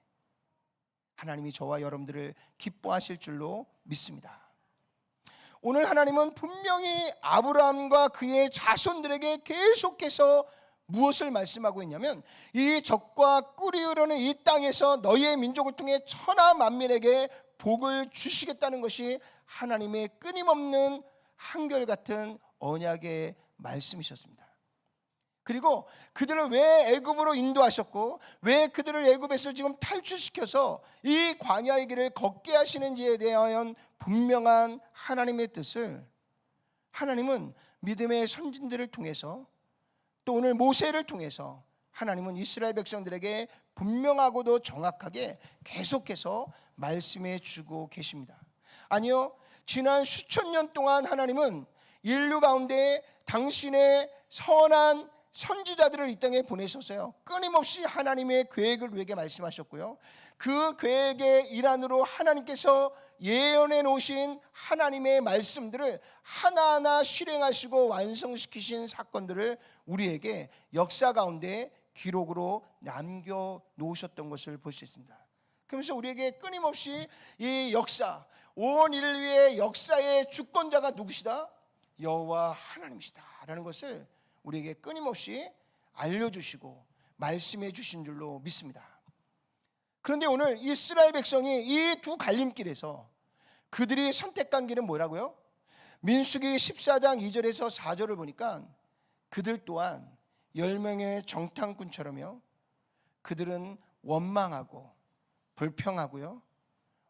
하나님이 저와 여러분들을 기뻐하실 줄로 믿습니다. 오늘 하나님은 분명히 아브라함과 그의 자손들에게 계속해서 무엇을 말씀하고 있냐면 이 적과 꿀이 흐르는 이 땅에서 너희의 민족을 통해 천하 만민에게 복을 주시겠다는 것이 하나님의 끊임없는 한결같은 언약의 말씀이셨습니다. 그리고 그들을 왜 애굽으로 인도하셨고 왜 그들을 애굽에서 지금 탈출시켜서 이 광야의 길을 걷게 하시는지에 대한 분명한 하나님의 뜻을 하나님은 믿음의 선진들을 통해서 또 오늘 모세를 통해서 하나님은 이스라엘 백성들에게 분명하고도 정확하게 계속해서 말씀해 주고 계십니다. 아니요, 지난 수천 년 동안 하나님은 인류 가운데 당신의 선한 선지자들을 이 땅에 보내셨어요. 끊임없이 하나님의 계획을 우리에게 말씀하셨고요, 그 계획의 일환으로 하나님께서 예언해 놓으신 하나님의 말씀들을 하나하나 실행하시고 완성시키신 사건들을 우리에게 역사 가운데 기록으로 남겨 놓으셨던 것을 볼 수 있습니다. 그러면서 우리에게 끊임없이 이 역사, 온 인류의 역사의 주권자가 누구시다? 여호와 하나님이시다 라는 것을 우리에게 끊임없이 알려주시고 말씀해 주신 줄로 믿습니다. 그런데 오늘 이스라엘 백성이 이 두 갈림길에서 그들이 선택한 길은 뭐라고요? 민수기 14장 2절에서 4절을 보니까 그들 또한 10명의 정탐꾼처럼요, 그들은 원망하고 불평하고요,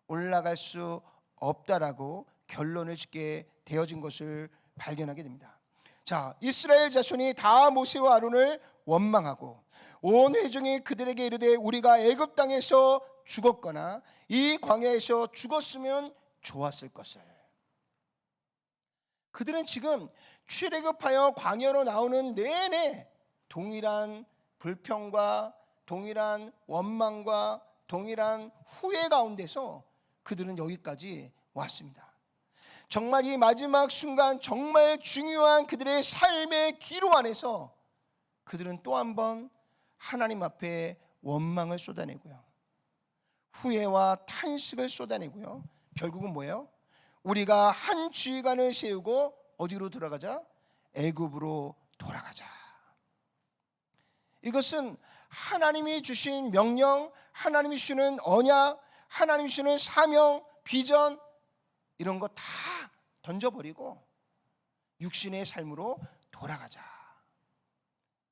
올라갈 수 없다라고 결론을 짓게 되어진 것을 발견하게 됩니다. 자, 이스라엘 자손이 다 모세와 아론을 원망하고 온 회중이 그들에게 이르되 우리가 애굽 땅에서 죽었거나 이 광야에서 죽었으면 좋았을 것을. 그들은 지금 출애굽하여 광야로 나오는 내내 동일한 불평과 동일한 원망과 동일한 후회 가운데서 그들은 여기까지 왔습니다. 정말 이 마지막 순간, 정말 중요한 그들의 삶의 기로 안에서 그들은 또 한 번 하나님 앞에 원망을 쏟아내고요, 후회와 탄식을 쏟아내고요, 결국은 뭐예요? 우리가 한 주의관을 세우고 어디로 돌아가자? 애굽으로 돌아가자. 이것은 하나님이 주신 명령, 하나님이 주시는 언약, 하나님이 주시는 사명, 비전, 이런 거 다 던져버리고 육신의 삶으로 돌아가자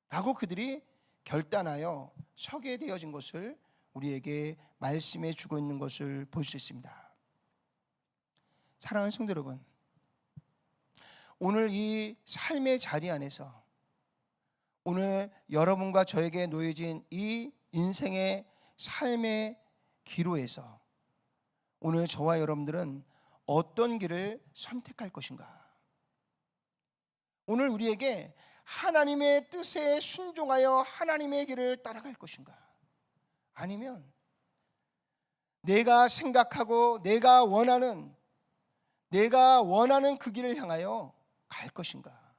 라고 그들이 결단하여 서게 되어진 것을 우리에게 말씀해 주고 있는 것을 볼 수 있습니다. 사랑하는 성도 여러분, 오늘 이 삶의 자리 안에서, 오늘 여러분과 저에게 놓여진 이 인생의 삶의 기로에서 오늘 저와 여러분들은 어떤 길을 선택할 것인가? 오늘 우리에게 하나님의 뜻에 순종하여 하나님의 길을 따라갈 것인가? 아니면 내가 생각하고 내가 원하는 그 길을 향하여 갈 것인가?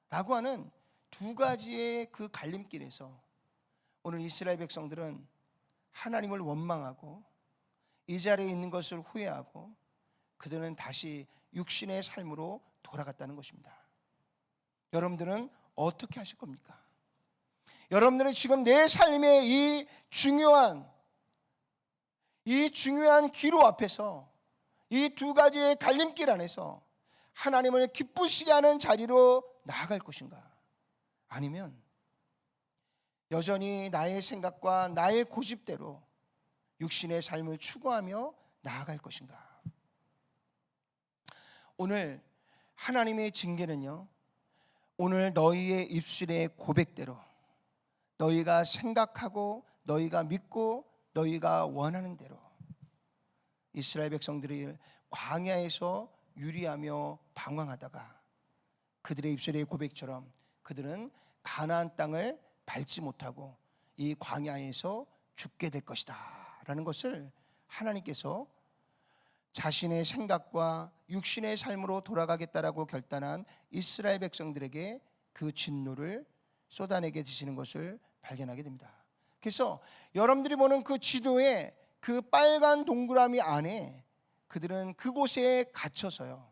라고 하는 두 가지의 그 갈림길에서 오늘 이스라엘 백성들은 하나님을 원망하고 이 자리에 있는 것을 후회하고 그들은 다시 육신의 삶으로 돌아갔다는 것입니다. 여러분들은 어떻게 하실 겁니까? 여러분들은 지금 내 삶의 이 중요한 기로 앞에서 이 두 가지의 갈림길 안에서 하나님을 기쁘시게 하는 자리로 나아갈 것인가? 아니면 여전히 나의 생각과 나의 고집대로 육신의 삶을 추구하며 나아갈 것인가? 오늘 하나님의 징계는요, 오늘 너희의 입술의 고백대로 너희가 생각하고 너희가 믿고 너희가 원하는 대로 이스라엘 백성들이 광야에서 유리하며 방황하다가 그들의 입술의 고백처럼 그들은 가나안 땅을 밟지 못하고 이 광야에서 죽게 될 것이다 라는 것을 하나님께서 자신의 생각과 육신의 삶으로 돌아가겠다라고 결단한 이스라엘 백성들에게 그 진노를 쏟아내게 되시는 것을 발견하게 됩니다. 그래서 여러분들이 보는 그 지도에 그 빨간 동그라미 안에 그들은 그곳에 갇혀서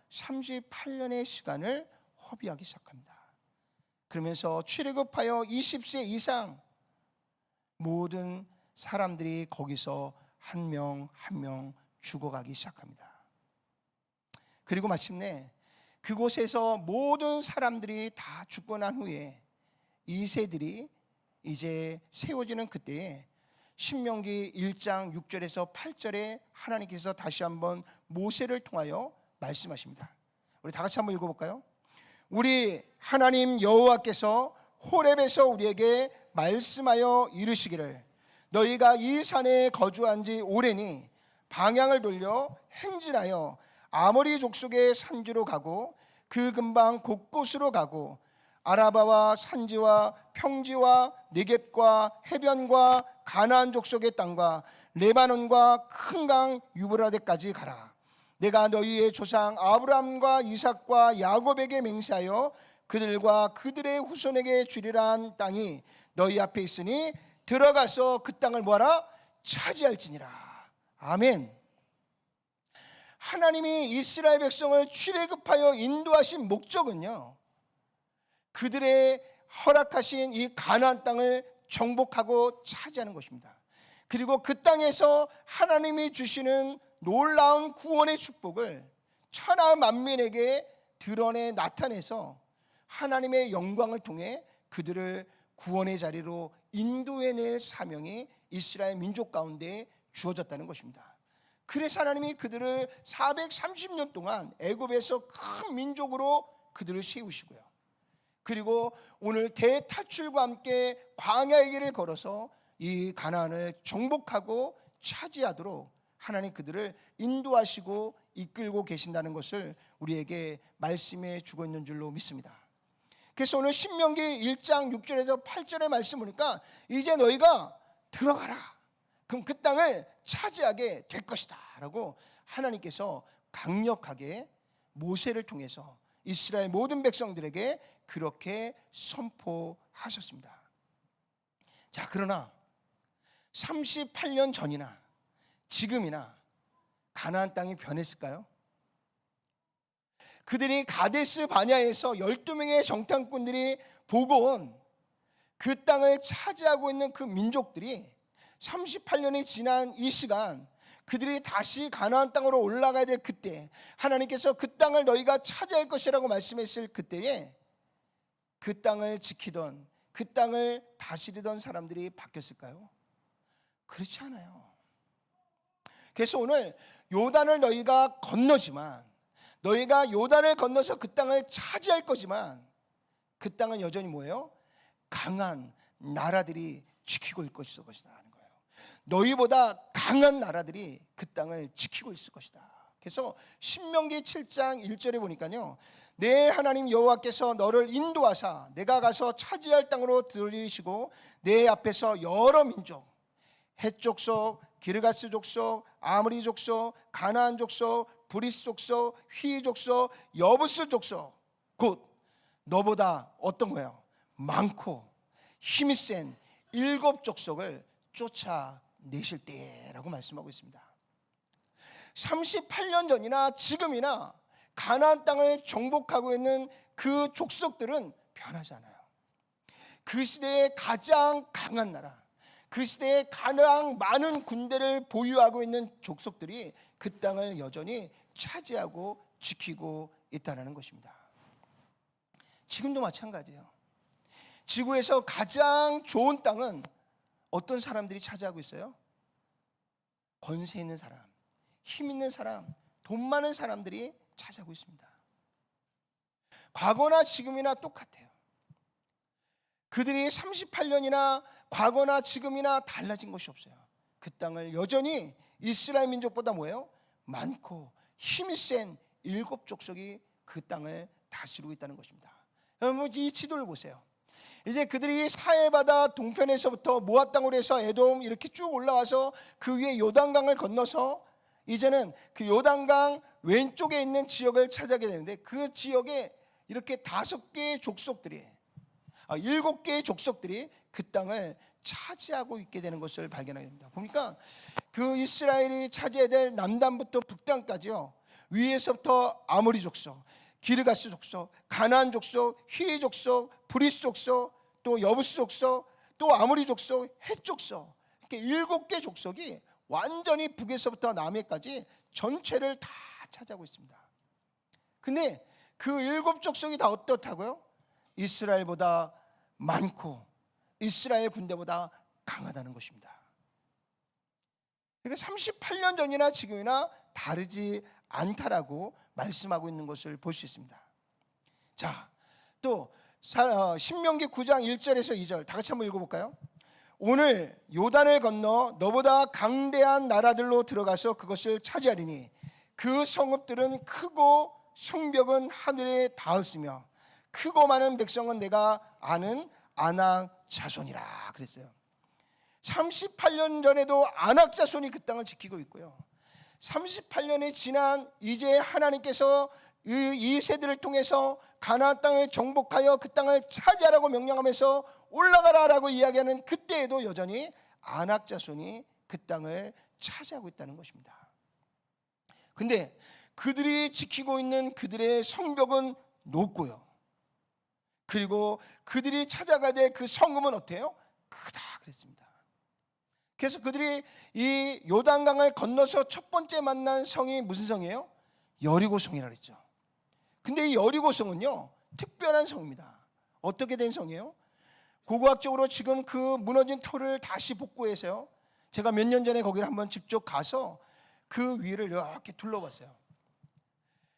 38년의 시간을 허비하기 시작합니다. 그러면서 출애굽하여 20세 이상 모든 사람들이 거기서 한 명 한 명 죽어가기 시작합니다. 그리고 마침내 그곳에서 모든 사람들이 다 죽고 난 후에 이 세들이 이제 세워지는 그때에 신명기 1장 6절에서 8절에 하나님께서 다시 한번 모세를 통하여 말씀하십니다. 우리 다 같이 한번 읽어볼까요? 우리 하나님 여호와께서 호렙에서 우리에게 말씀하여 이르시기를 너희가 이 산에 거주한 지 오래니 방향을 돌려 행진하여 아모리 족속의 산지로 가고 그 근방 곳곳으로 가고 아라바와 산지와 평지와 네겝과 해변과 가나안 족속의 땅과 레바논과 큰 강 유브라데까지 가라. 내가 너희의 조상 아브라함과 이삭과 야곱에게 맹세하여 그들과 그들의 후손에게 주리라 한 땅이 너희 앞에 있으니 들어가서 그 땅을 뭐하라? 차지할지니라. 아멘. 하나님이 이스라엘 백성을 출애굽하여 인도하신 목적은요, 그들의 허락하신 이 가나안 땅을 정복하고 차지하는 것입니다. 그리고 그 땅에서 하나님이 주시는 놀라운 구원의 축복을 천하 만민에게 드러내 나타내서 하나님의 영광을 통해 그들을 구원의 자리로 인도해낼 사명이 이스라엘 민족 가운데 주어졌다는 것입니다. 그래서 하나님이 그들을 430년 동안 애굽에서 큰 민족으로 그들을 세우시고요, 그리고 오늘 대타출과 함께 광야의 길을 걸어서 이 가나안을 정복하고 차지하도록 하나님 그들을 인도하시고 이끌고 계신다는 것을 우리에게 말씀해 주고 있는 줄로 믿습니다. 그래서 오늘 신명기 1장 6절에서 8절의 말씀 보니까 이제 너희가 들어가라. 그럼 그 땅을 차지하게 될 것이다 라고 하나님께서 강력하게 모세를 통해서 이스라엘 모든 백성들에게 그렇게 선포하셨습니다. 자, 그러나 38년 전이나 지금이나 가나안 땅이 변했을까요? 그들이 가데스 바냐에서 12명의 정탐꾼들이 보고 온 그 땅을 차지하고 있는 그 민족들이 38년이 지난 이 시간 그들이 다시 가나안 땅으로 올라가야 될 그때, 하나님께서 그 땅을 너희가 차지할 것이라고 말씀했을 그때에 그 땅을 지키던, 그 땅을 다스리던 사람들이 바뀌었을까요? 그렇지 않아요. 그래서 오늘 요단을 너희가 건너지만, 너희가 요단을 건너서 그 땅을 차지할 거지만 그 땅은 여전히 뭐예요? 강한 나라들이 지키고 있을 것이다 하는 거예요. 너희보다 강한 나라들이 그 땅을 지키고 있을 것이다. 그래서 신명기 7장 1절에 보니까요, 내 하나님 여호와께서 너를 인도하사 내가 가서 차지할 땅으로 들이시고 내 앞에서 여러 민족, 헷 족속, 기르가스 족속, 아므리 족속, 가나안 족속, 브리스 족속, 휘 족속, 여부스 족속, 곧 너보다 어떤 거예요? 많고 힘이 센 7 족속을 쫓아내실 때라고 말씀하고 있습니다. 38년 전이나 지금이나 가나안 땅을 정복하고 있는 그 족속들은 변하지 않아요. 그 시대의 가장 강한 나라, 그 시대에 가장 많은 군대를 보유하고 있는 족속들이 그 땅을 여전히 차지하고 지키고 있다는 것입니다. 지금도 마찬가지예요. 지구에서 가장 좋은 땅은 어떤 사람들이 차지하고 있어요? 권세 있는 사람, 힘 있는 사람, 돈 많은 사람들이 차지하고 있습니다. 과거나 지금이나 똑같아요. 그들이 38년이나 과거나 지금이나 달라진 것이 없어요. 그 땅을 여전히 이스라엘 민족보다 뭐예요? 많고 힘이 센 7 족속이 그 땅을 다스리고 있다는 것입니다. 여러분, 이 지도를 보세요. 이제 그들이 사해바다 동편에서부터 모압 땅으로 해서 에돔 이렇게 쭉 올라와서 그 위에 요단강을 건너서 이제는 그 요단강 왼쪽에 있는 지역을 차지하게 되는데, 그 지역에 이렇게 5개의 족속들이 7개의 족속들이 그 땅을 차지하고 있게 되는 것을 발견하게 됩니다. 보니까 그 이스라엘이 차지해야 될 남단부터 북단까지요, 위에서부터 아모리 족속, 기르가스 족속, 가나안 족속, 휘 족속, 브리스 족속, 또 여부스 족속, 또 아모리 족속, 헷 족속, 이렇게 7개 족속이 완전히 북에서부터 남해까지 전체를 다 차지하고 있습니다. 근데 그 7 족속이 다 어떻다고요? 이스라엘보다 많고 이스라엘 군대보다 강하다는 것입니다. 그러니까 38년 전이나 지금이나 다르지 않다라고 말씀하고 있는 것을 볼 수 있습니다. 자, 또 신명기 9장 1절에서 2절 다 같이 한번 읽어볼까요? 오늘 요단을 건너 너보다 강대한 나라들로 들어가서 그것을 차지하리니 그 성읍들은 크고 성벽은 하늘에 닿았으며 크고 많은 백성은 내가 아는 아낙 자손이라 그랬어요. 38년 전에도 아낙 자손이 그 땅을 지키고 있고요, 38년이 지난 이제 하나님께서 이 세대를 통해서 가나안 땅을 정복하여 그 땅을 차지하라고 명령하면서 올라가라라고 이야기하는 그때에도 여전히 아낙 자손이 그 땅을 차지하고 있다는 것입니다. 근데 그들이 지키고 있는 그들의 성벽은 높고요, 그리고 그들이 찾아가야 될 그 성읍은 어때요? 크다 그랬습니다. 그래서 그들이 이 요단강을 건너서 첫 번째 만난 성이 무슨 성이에요? 여리고성이라 그랬죠. 근데 이 여리고성은요, 특별한 성입니다. 어떻게 된 성이에요? 고고학적으로 지금 그 무너진 터를 다시 복구해서요, 제가 몇 년 전에 거기를 한번 직접 가서 그 위를 이렇게 둘러봤어요.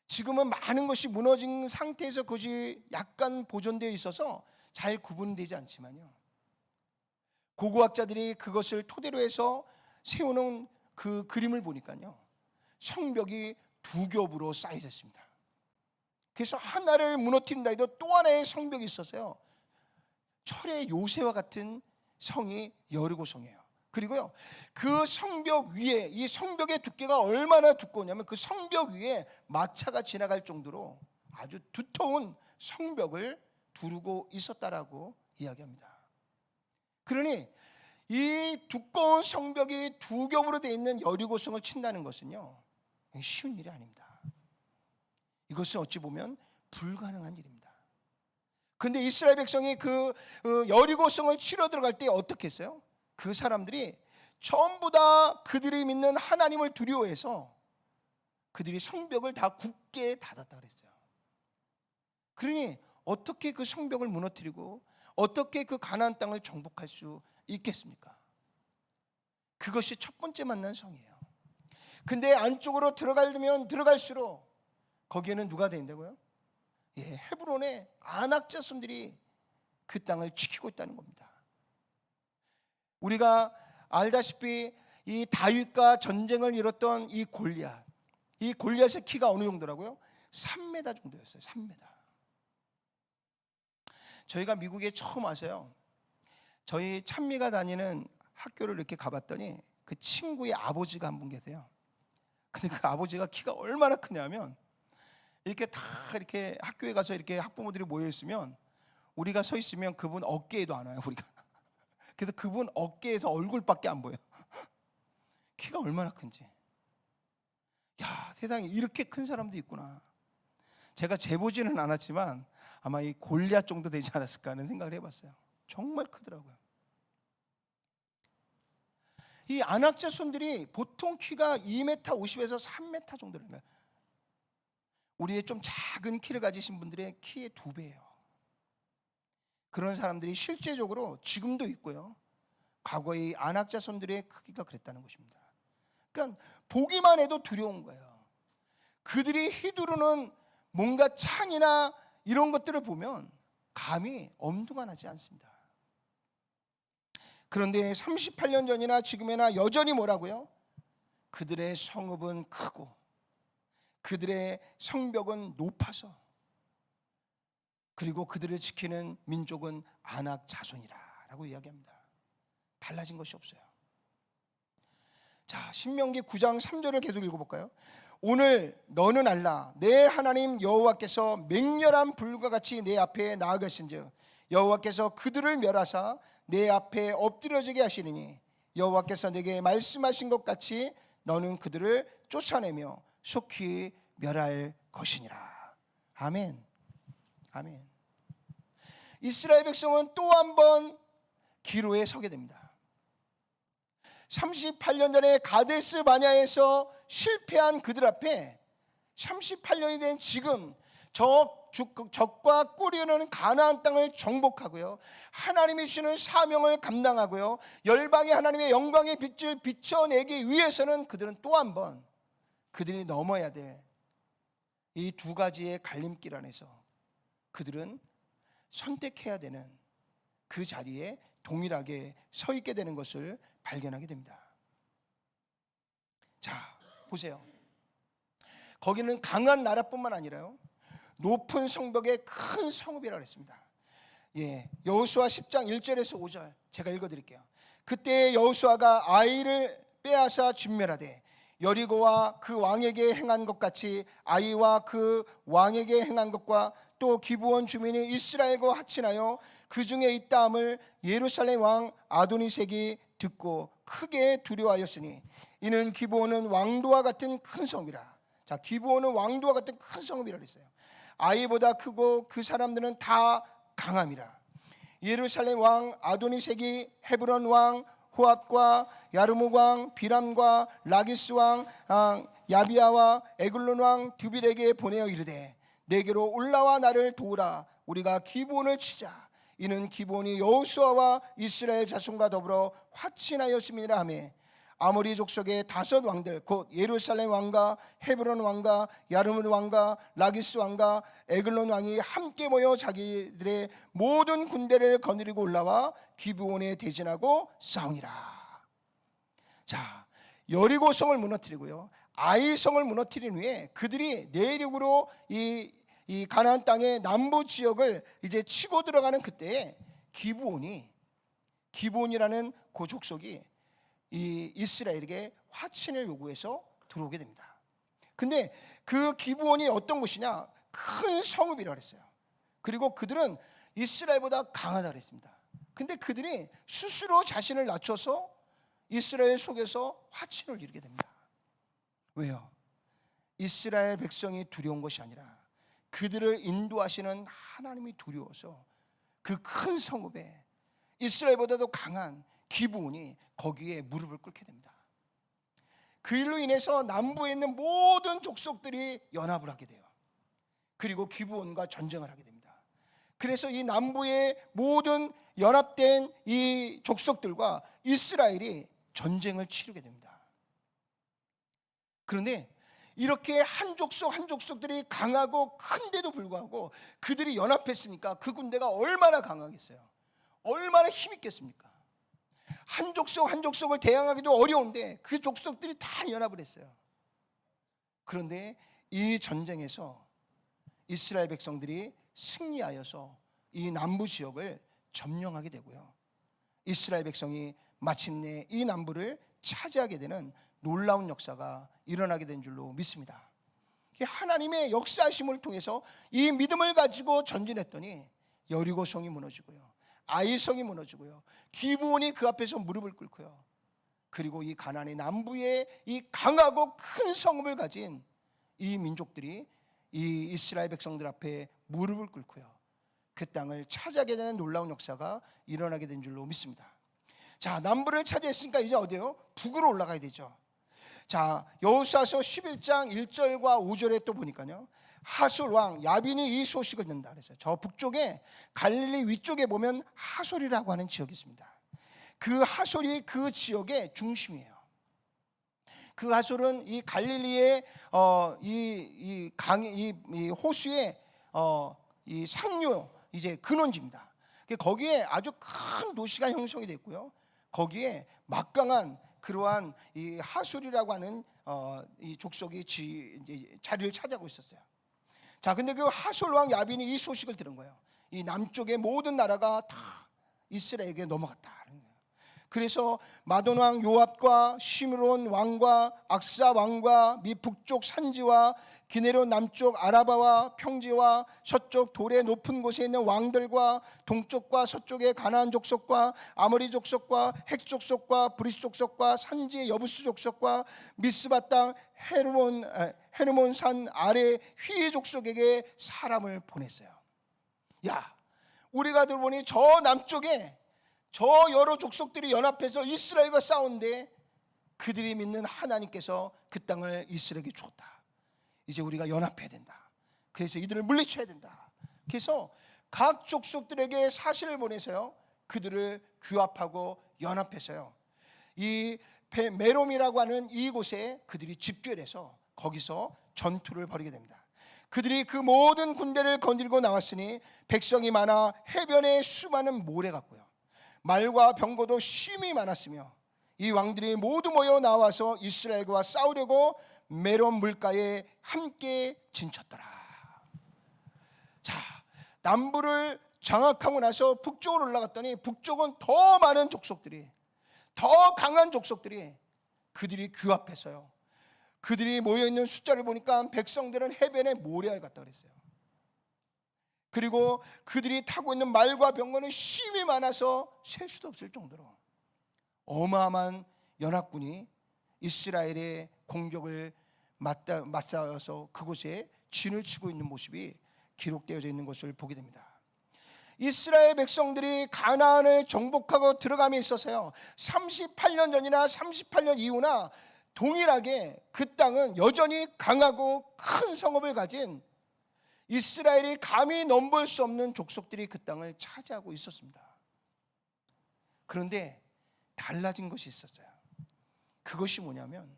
지금은 많은 것이 무너진 상태에서 그것이 약간 보존되어 있어서 잘 구분되지 않지만요, 고고학자들이 그것을 토대로 해서 세우는 그 그림을 보니까요, 성벽이 두 겹으로 쌓여져 있습니다. 그래서 하나를 무너뜨린다 해도 또 하나의 성벽이 있어서요, 철의 요새와 같은 성이 여리고 성이에요. 그리고요, 그 성벽 위에, 이 성벽의 두께가 얼마나 두꺼우냐면 그 성벽 위에 마차가 지나갈 정도로 아주 두터운 성벽을 두르고 있었다라고 이야기합니다. 그러니 이 두꺼운 성벽이 두 겹으로 되어 있는 여리고성을 친다는 것은요, 쉬운 일이 아닙니다. 이것은 어찌 보면 불가능한 일입니다. 그런데 이스라엘 백성이 그 여리고성을 치러 들어갈 때 어떻게 했어요? 그 사람들이 전부 다 그들이 믿는 하나님을 두려워해서 그들이 성벽을 다 굳게 닫았다 그랬어요. 그러니 어떻게 그 성벽을 무너뜨리고 어떻게 그 가나안 땅을 정복할 수 있겠습니까? 그것이 첫 번째 만난 성이에요. 근데 안쪽으로 들어가려면 들어갈수록 거기에는 누가 된다고요? 헤브론의 아낙 자손들이 그 땅을 지키고 있다는 겁니다. 우리가 알다시피 이 다윗과 전쟁을 이뤘던 이 골리앗의 키가 어느 정도라고요? 3m 정도였어요. 3m. 저희가 미국에 처음 와서요, 저희 찬미가 다니는 학교를 이렇게 가봤더니 그 친구의 아버지가 한 분 계세요. 근데 그 아버지가 키가 얼마나 크냐면 이렇게 다 이렇게 학교에 가서 이렇게 학부모들이 모여 있으면 우리가 서 있으면 그분 어깨에도 안 와요, 우리가. 그래서 그분 어깨에서 얼굴밖에 안 보여. 키가 얼마나 큰지. 야, 세상에 이렇게 큰 사람도 있구나. 제가 재보지는 않았지만 아마 이 골리앗 정도 되지 않았을까 하는 생각을 해봤어요. 정말 크더라고요. 이 아낙 자손들이 보통 키가 2m 50에서 3m 정도인 거예요. 우리의 좀 작은 키를 가지신 분들의 키의 2배예요. 그런 사람들이 실제적으로 지금도 있고요, 과거의 이 아낙 자손들의 크기가 그랬다는 것입니다. 그러니까 보기만 해도 두려운 거예요. 그들이 휘두르는 뭔가 창이나 이런 것들을 보면 감히 엄두가 나지 않습니다. 그런데 38년 전이나 지금이나 여전히 뭐라고요? 그들의 성읍은 크고 그들의 성벽은 높아서, 그리고 그들을 지키는 민족은 아낙 자손이라고 이야기합니다. 달라진 것이 없어요. 자, 신명기 9장 3절을 계속 읽어볼까요? 오늘 너는 알라, 내 하나님 여호와께서 맹렬한 불과 같이 내 앞에 나아가신즉 여호와께서 그들을 멸하사 내 앞에 엎드려지게 하시리니 여호와께서 내게 말씀하신 것 같이 너는 그들을 쫓아내며 속히 멸할 것이니라. 아멘. 아멘. 이스라엘 백성은 또 한 번 기로에 서게 됩니다. 38년 전에 가데스 바냐에서 실패한 그들 앞에 38년이 된 지금 적과 꿀이는 가나안 땅을 정복하고요, 하나님이 주시는 사명을 감당하고요, 열방의 하나님의 영광의 빛을 비춰내기 위해서는 그들은 또 한 번 그들이 넘어야 될 이 두 가지의 갈림길 안에서 그들은 선택해야 되는 그 자리에 동일하게 서 있게 되는 것을 발견하게 됩니다. 자, 보세요. 거기는 강한 나라뿐만 아니라요, 높은 성벽의 큰 성읍이라고 했습니다. 여호수아 10장 1절에서 5절 제가 읽어드릴게요. 그때 여호수아가 아이를 빼앗아 진멸하되 여리고와 그 왕에게 행한 것 같이 아이와 그 왕에게 행한 것과 또 기브온 주민이 이스라엘과 합친하여 그 중에 있다함을 예루살렘 왕 아도니색이 듣고 크게 두려워하였으니 이는 기브온은 왕도와 같은 큰 성이라. 자, 기브온은 왕도와 같은 큰 성읍이라 그랬어요. 아이보다 크고 그 사람들은 다 강함이라. 예루살렘 왕 아도니색이 헤브론 왕 호압과 야르묵 왕 비람과 라기스 왕 야비아와 에글론 왕 드빌에게 보내어 이르되 내게로 올라와 나를 도우라. 우리가 기브온을 치자. 이는 기브온이 여호수아와 이스라엘 자손과 더불어 화친하였음이라 하며 아모리 족속의 5 왕들 곧 예루살렘 왕과 헤브론 왕과 야르묵 왕과 라기스 왕과 에글론 왕이 함께 모여 자기들의 모든 군대를 거느리고 올라와 기브온에 대진하고 싸우니라. 자, 여리고성을 무너뜨리고요, 아이성을 무너뜨린 후에 그들이 내륙으로 이 가나안 땅의 남부 지역을 이제 치고 들어가는 그때에 기브온이라는 그 족속이 이 이스라엘에게 화친을 요구해서 들어오게 됩니다. 근데 그 기브온이 어떤 곳이냐? 큰 성읍이라고 했어요. 그리고 그들은 이스라엘보다 강하다 그랬습니다. 근데 그들이 스스로 자신을 낮춰서 이스라엘 속에서 화친을 이루게 됩니다. 왜요? 이스라엘 백성이 두려운 것이 아니라 그들을 인도하시는 하나님이 두려워서 그 큰 성읍에 이스라엘보다도 강한 기브온이 거기에 무릎을 꿇게 됩니다. 그 일로 인해서 남부에 있는 모든 족속들이 연합을 하게 돼요. 그리고 기브온과 전쟁을 하게 됩니다. 그래서 이 남부의 모든 연합된 이 족속들과 이스라엘이 전쟁을 치르게 됩니다. 그런데 이렇게 한 족속들이 강하고 큰데도 불구하고 그들이 연합했으니까 그 군대가 얼마나 강하겠어요? 얼마나 힘있겠습니까? 한 족속을 대항하기도 어려운데 그 족속들이 다 연합을 했어요. 그런데 이 전쟁에서 이스라엘 백성들이 승리하여서 이 남부 지역을 점령하게 되고요, 이스라엘 백성이 마침내 이 남부를 차지하게 되는 놀라운 역사가 일어나게 된 줄로 믿습니다. 하나님의 역사심을 통해서 이 믿음을 가지고 전진했더니 여리고성이 무너지고요, 아이성이 무너지고요, 기브온이 그 앞에서 무릎을 꿇고요, 그리고 이 가나안의 남부에 이 강하고 큰 성읍을 가진 이 민족들이 이 이스라엘 백성들 앞에 무릎을 꿇고요, 그 땅을 차지하게 되는 놀라운 역사가 일어나게 된 줄로 믿습니다. 자, 남부를 차지했으니까 이제 어디요? 북으로 올라가야 되죠. 자, 여호수아서 11장 1절과 5절에 또 보니까요, 하솔 왕 야빈이 이 소식을 듣는다 그래서 저 북쪽에 갈릴리 위쪽에 보면 하솔이라고 하는 지역이 있습니다. 그 하솔이 그 지역의 중심이에요. 그 하솔은 이 갈릴리의 이 호수의 이 상류 이제 근원지입니다. 거기에 아주 큰 도시가 형성이 됐고요, 거기에 막강한 그러한 이 하솔이라고 하는 이 족속이 자리를 차지하고 있었어요. 자, 근데 그 하솔 왕 야빈이 이 소식을 들은 거예요. 이 남쪽의 모든 나라가 다 이스라엘에게 넘어갔다. 그래서 마돈 왕 요압과 시므론 왕과 악사 왕과 미 북쪽 산지와 기네론 남쪽 아라바와 평지와 서쪽 돌의 높은 곳에 있는 왕들과 동쪽과 서쪽의 가나안 족속과 아모리 족속과 핵 족속과 브리스 족속과 산지의 여부스 족속과 미스바 땅 헤르몬 산 아래 휘 족속에게 사람을 보냈어요. 야, 우리가 들어보니 저 남쪽에 저 여러 족속들이 연합해서 이스라엘과 싸운데 그들이 믿는 하나님께서 그 땅을 이스라엘에게 줬다. 이제 우리가 연합해야 된다. 그래서 이들을 물리쳐야 된다. 그래서 각 족속들에게 사신을 보내서요, 그들을 규합하고 연합해서요, 이 메롬이라고 하는 이곳에 그들이 집결해서 거기서 전투를 벌이게 됩니다. 그들이 그 모든 군대를 거느리고 나왔으니 백성이 많아 해변에 수많은 모래 같고요, 말과 병거도 심히 많았으며 이 왕들이 모두 모여 나와서 이스라엘과 싸우려고 메론 물가에 함께 진쳤더라. 자, 남부를 장악하고 나서 북쪽으로 올라갔더니 북쪽은 더 많은 족속들이, 더 강한 족속들이 그들이 규합해서요, 그들이 모여있는 숫자를 보니까 백성들은 해변에 모래알 같다 그랬어요. 그리고 그들이 타고 있는 말과 병거는 심히 많아서 셀 수도 없을 정도로 어마어마한 연합군이 이스라엘의 공격을 맞싸서 그곳에 진을 치고 있는 모습이 기록되어져 있는 것을 보게 됩니다. 이스라엘 백성들이 가나안을 정복하고 들어감에 있어서요, 38년 전이나 38년 이후나 동일하게 그 땅은 여전히 강하고 큰 성읍을 가진 이스라엘이 감히 넘볼 수 없는 족속들이 그 땅을 차지하고 있었습니다. 그런데 달라진 것이 있었어요. 그것이 뭐냐면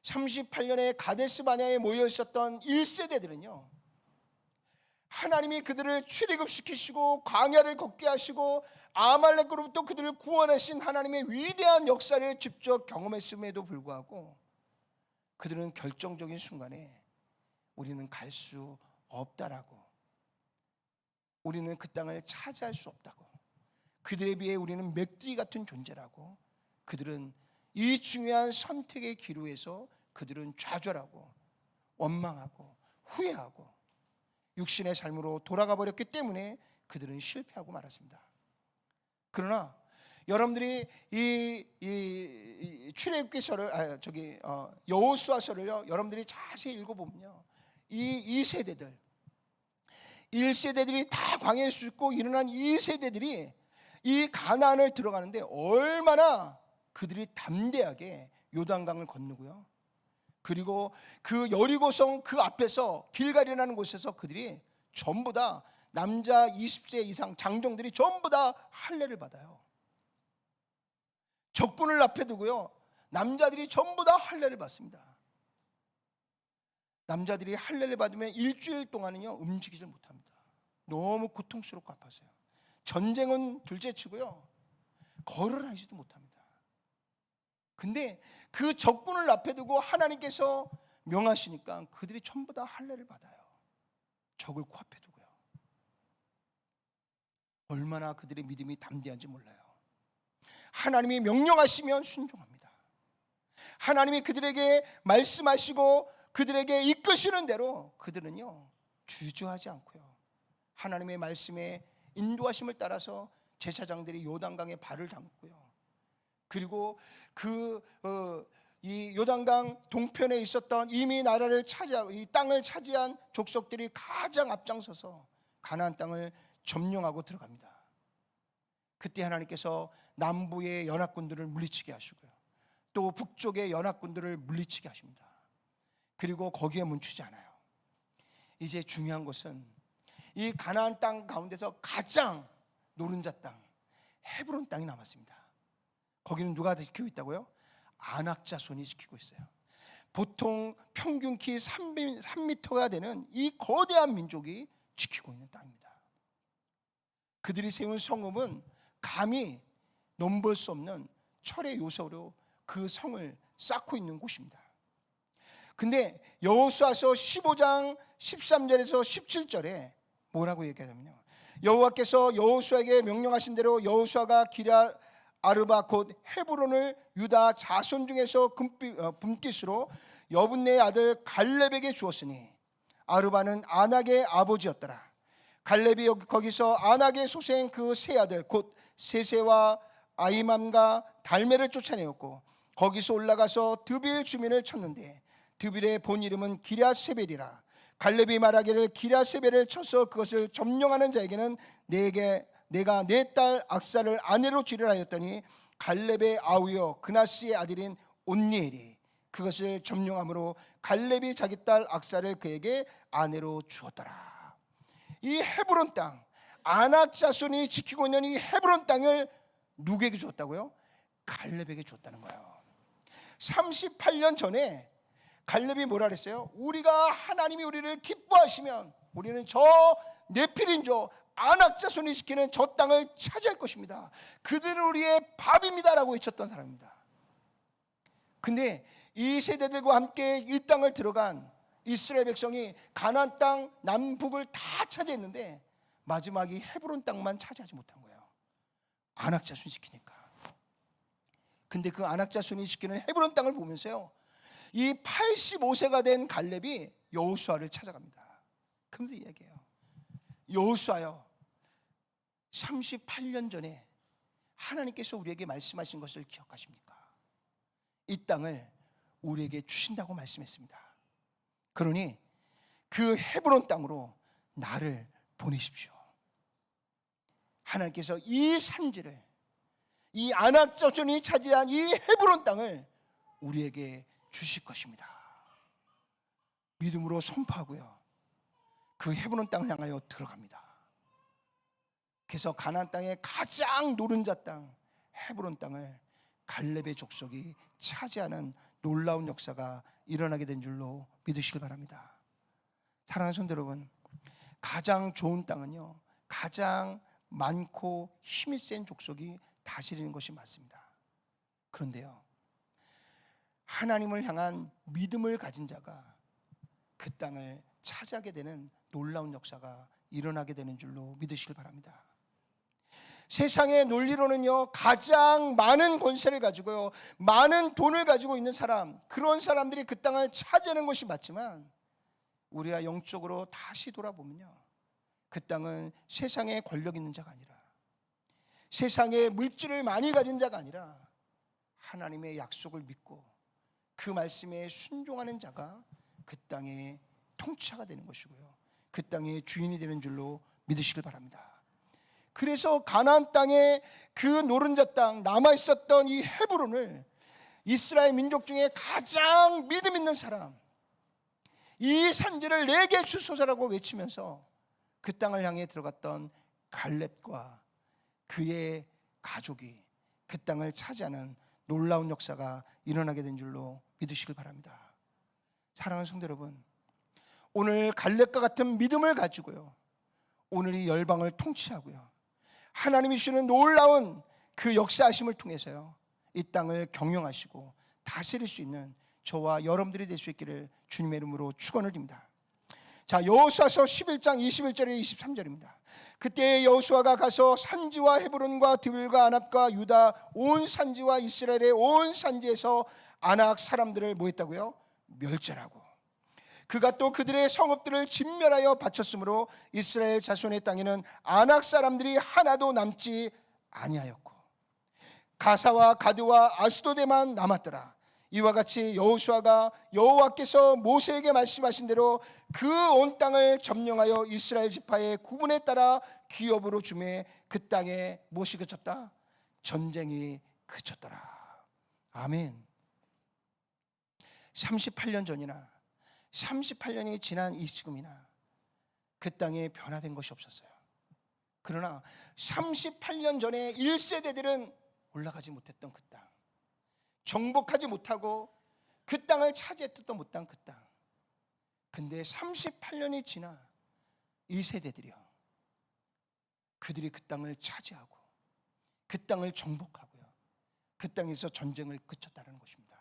38년에 가데스 바냐에 모여 있었던 1세대들은요, 하나님이 그들을 출애굽시키시고 광야를 걷게 하시고 아말렉으로부터 그들을 구원하신 하나님의 위대한 역사를 직접 경험했음에도 불구하고 그들은 결정적인 순간에 우리는 갈 수 없다라고, 우리는 그 땅을 차지할 수 없다고, 그들에 비해 우리는 맥두기 같은 존재라고, 그들은 이 중요한 선택의 기로에서 그들은 좌절하고 원망하고 후회하고 육신의 삶으로 돌아가 버렸기 때문에 그들은 실패하고 말았습니다. 그러나 여러분들이 이 출애굽기서를 여호수아서를요, 여러분들이 자세히 읽어보면요, 이 세대들, 1세대들이 다 광야에 죽고 일어난 2세대들이 이 가나안을 들어가는데 얼마나 그들이 담대하게 요단강을 건너고요, 그리고 그 여리고성 그 앞에서 길갈이라는 곳에서 그들이 전부 다 남자 20세 이상 장정들이 전부 다 할례를 받아요. 적군을 앞에 두고요, 남자들이 전부 다 할례를 받습니다. 남자들이 할례를 받으면 일주일 동안은요 움직이질 못합니다. 너무 고통스럽고 아파서요. 전쟁은 둘째치고요, 걸을 하지도 못합니다. 근데 그 적군을 앞에 두고 하나님께서 명하시니까 그들이 전부 다 할례를 받아요. 적을 코앞에 두고요. 얼마나 그들의 믿음이 담대한지 몰라요. 하나님이 명령하시면 순종합니다. 하나님이 그들에게 말씀하시고 그들에게 이끄시는 대로 그들은요 주저하지 않고요, 하나님의 말씀에 인도하심을 따라서 제사장들이 요단강에 발을 담그고요, 그리고 이 요단강 동편에 있었던 이미 나라를 차지하고 이 땅을 차지한 족속들이 가장 앞장서서 가나안 땅을 점령하고 들어갑니다. 그때 하나님께서 남부의 연합군들을 물리치게 하시고요, 또 북쪽의 연합군들을 물리치게 하십니다. 그리고 거기에 멈추지 않아요. 이제 중요한 것은 이 가나안 땅 가운데서 가장 노른자 땅 헤브론 땅이 남았습니다. 거기는 누가 지키고 있다고요? 아낙 자손이 지키고 있어요. 보통 평균 키 3m가 되는 이 거대한 민족이 지키고 있는 땅입니다. 그들이 세운 성읍은 감히 넘볼 수 없는 철의 요소로 그 성을 쌓고 있는 곳입니다. 근데 여호수아서 15장 13절에서 17절에 뭐라고 얘기하냐면요, 여호와께서 여호수아에게 명령하신 대로 여호수아가 기럇 아르바 곧 헤브론을 유다 자손 중에서 분깃으로 여분네의 아들 갈렙에게 주었으니 아르바는 아낙의 아버지였더라. 갈렙이 거기서 아낙의 소생 그 세 아들 곧 세세와 아이맘과 달메를 쫓아내었고 거기서 올라가서 드빌 주민을 쳤는데 드빌의 본 이름은 기랴세벨이라. 갈렙이 말하기를 기랴세벨을 쳐서 그것을 점령하는 자에게는 내가 내 딸 악사를 아내로 주리라 하였더니 갈렙의 아우여 그나스의 아들인 온니엘이 그것을 점령함으로 갈렙이 자기 딸 악사를 그에게 아내로 주었더라. 이 헤브론 땅, 아낙 자손이 지키고 있는 이 헤브론 땅을 누구에게 줬다고요? 갈렙에게 줬다는 거예요. 38년 전에 갈렙이 뭐라 그랬어요? 우리가 하나님이 우리를 기뻐하시면 우리는 저 네필인조 아낙 자손이 지키는 저 땅을 차지할 것입니다. 그들은 우리의 밥입니다라고 외쳤던 사람입니다. 근데 이 세대들과 함께 이 땅을 들어간 이스라엘 백성이 가나안 땅 남북을 다 차지했는데 마지막에 헤브론 땅만 차지하지 못한 거예요. 아낙 자손이 지키니까. 근데 그 아낙 자손이 지키는 헤브론 땅을 보면서요, 이 85세가 된 갈렙이 여호수아를 찾아갑니다. 그러면서 이야기해요. 여호수아요, 38년 전에 하나님께서 우리에게 말씀하신 것을 기억하십니까? 이 땅을 우리에게 주신다고 말씀했습니다. 그러니 그 헤브론 땅으로 나를 보내십시오. 하나님께서 이 산지를, 이 아낙 자손이 차지한 이 헤브론 땅을 우리에게 주실 것입니다. 믿음으로 선포하고요, 그 헤브론 땅을 향하여 들어갑니다. 그래서 가나안 땅의 가장 노른자 땅 헤브론 땅을 갈렙의 족속이 차지하는 놀라운 역사가 일어나게 된 줄로 믿으시길 바랍니다. 사랑하는 성도 여러분, 가장 좋은 땅은요, 가장 많고 힘이 센 족속이 다스리는 것이 맞습니다. 그런데요, 하나님을 향한 믿음을 가진 자가 그 땅을 차지하게 되는 놀라운 역사가 일어나게 되는 줄로 믿으시길 바랍니다. 세상의 논리로는요, 가장 많은 권세를 가지고요, 많은 돈을 가지고 있는 사람, 그런 사람들이 그 땅을 차지하는 것이 맞지만, 우리가 영적으로 다시 돌아보면요, 그 땅은 세상에 권력 있는 자가 아니라, 세상에 물질을 많이 가진 자가 아니라, 하나님의 약속을 믿고 그 말씀에 순종하는 자가 그 땅의 통치자가 되는 것이고요, 그 땅의 주인이 되는 줄로 믿으시길 바랍니다. 그래서 가나안 땅에 그 노른자 땅 남아 있었던 이 헤브론을 이스라엘 민족 중에 가장 믿음 있는 사람, 이 산지를 내게 주소서라고 외치면서 그 땅을 향해 들어갔던 갈렙과 그의 가족이 그 땅을 차지하는 놀라운 역사가 일어나게 된 줄로 믿으시길 바랍니다. 사랑하는 성도 여러분, 오늘 갈렙과 같은 믿음을 가지고요, 오늘 이 열방을 통치하고요, 하나님이 주시는 놀라운 그 역사하심을 통해서요, 이 땅을 경영하시고 다스릴 수 있는 저와 여러분들이 될 수 있기를 주님의 이름으로 축원을 드립니다. 자, 여호수아서 11장 21절에 23절입니다. 그때 여호수아가 가서 산지와 헤브론과 드빌과 아납과 유다 온 산지와 이스라엘의 온 산지에서 아낙 사람들을 뭐 했다고요? 멸절하고, 그가 또 그들의 성읍들을 진멸하여 바쳤으므로 이스라엘 자손의 땅에는 아낙 사람들이 하나도 남지 아니하였고 가사와 가드와 아스도데만 남았더라. 이와 같이 여호수아가 여호와께서 모세에게 말씀하신 대로 그 온 땅을 점령하여 이스라엘 지파의 구분에 따라 기업으로 주매 그 땅에 무엇이 그쳤다? 전쟁이 그쳤더라. 아멘. 38년 전이나 38년이 지난 이 지금이나 그 땅에 변화된 것이 없었어요. 그러나 38년 전에 1세대들은 올라가지 못했던 그 땅, 정복하지 못하고 그 땅을 차지했던 못한 그 땅, 근데 38년이 지나 2세대들이요, 그들이 그 땅을 차지하고 그 땅을 정복하고요, 그 땅에서 전쟁을 그쳤다는 것입니다.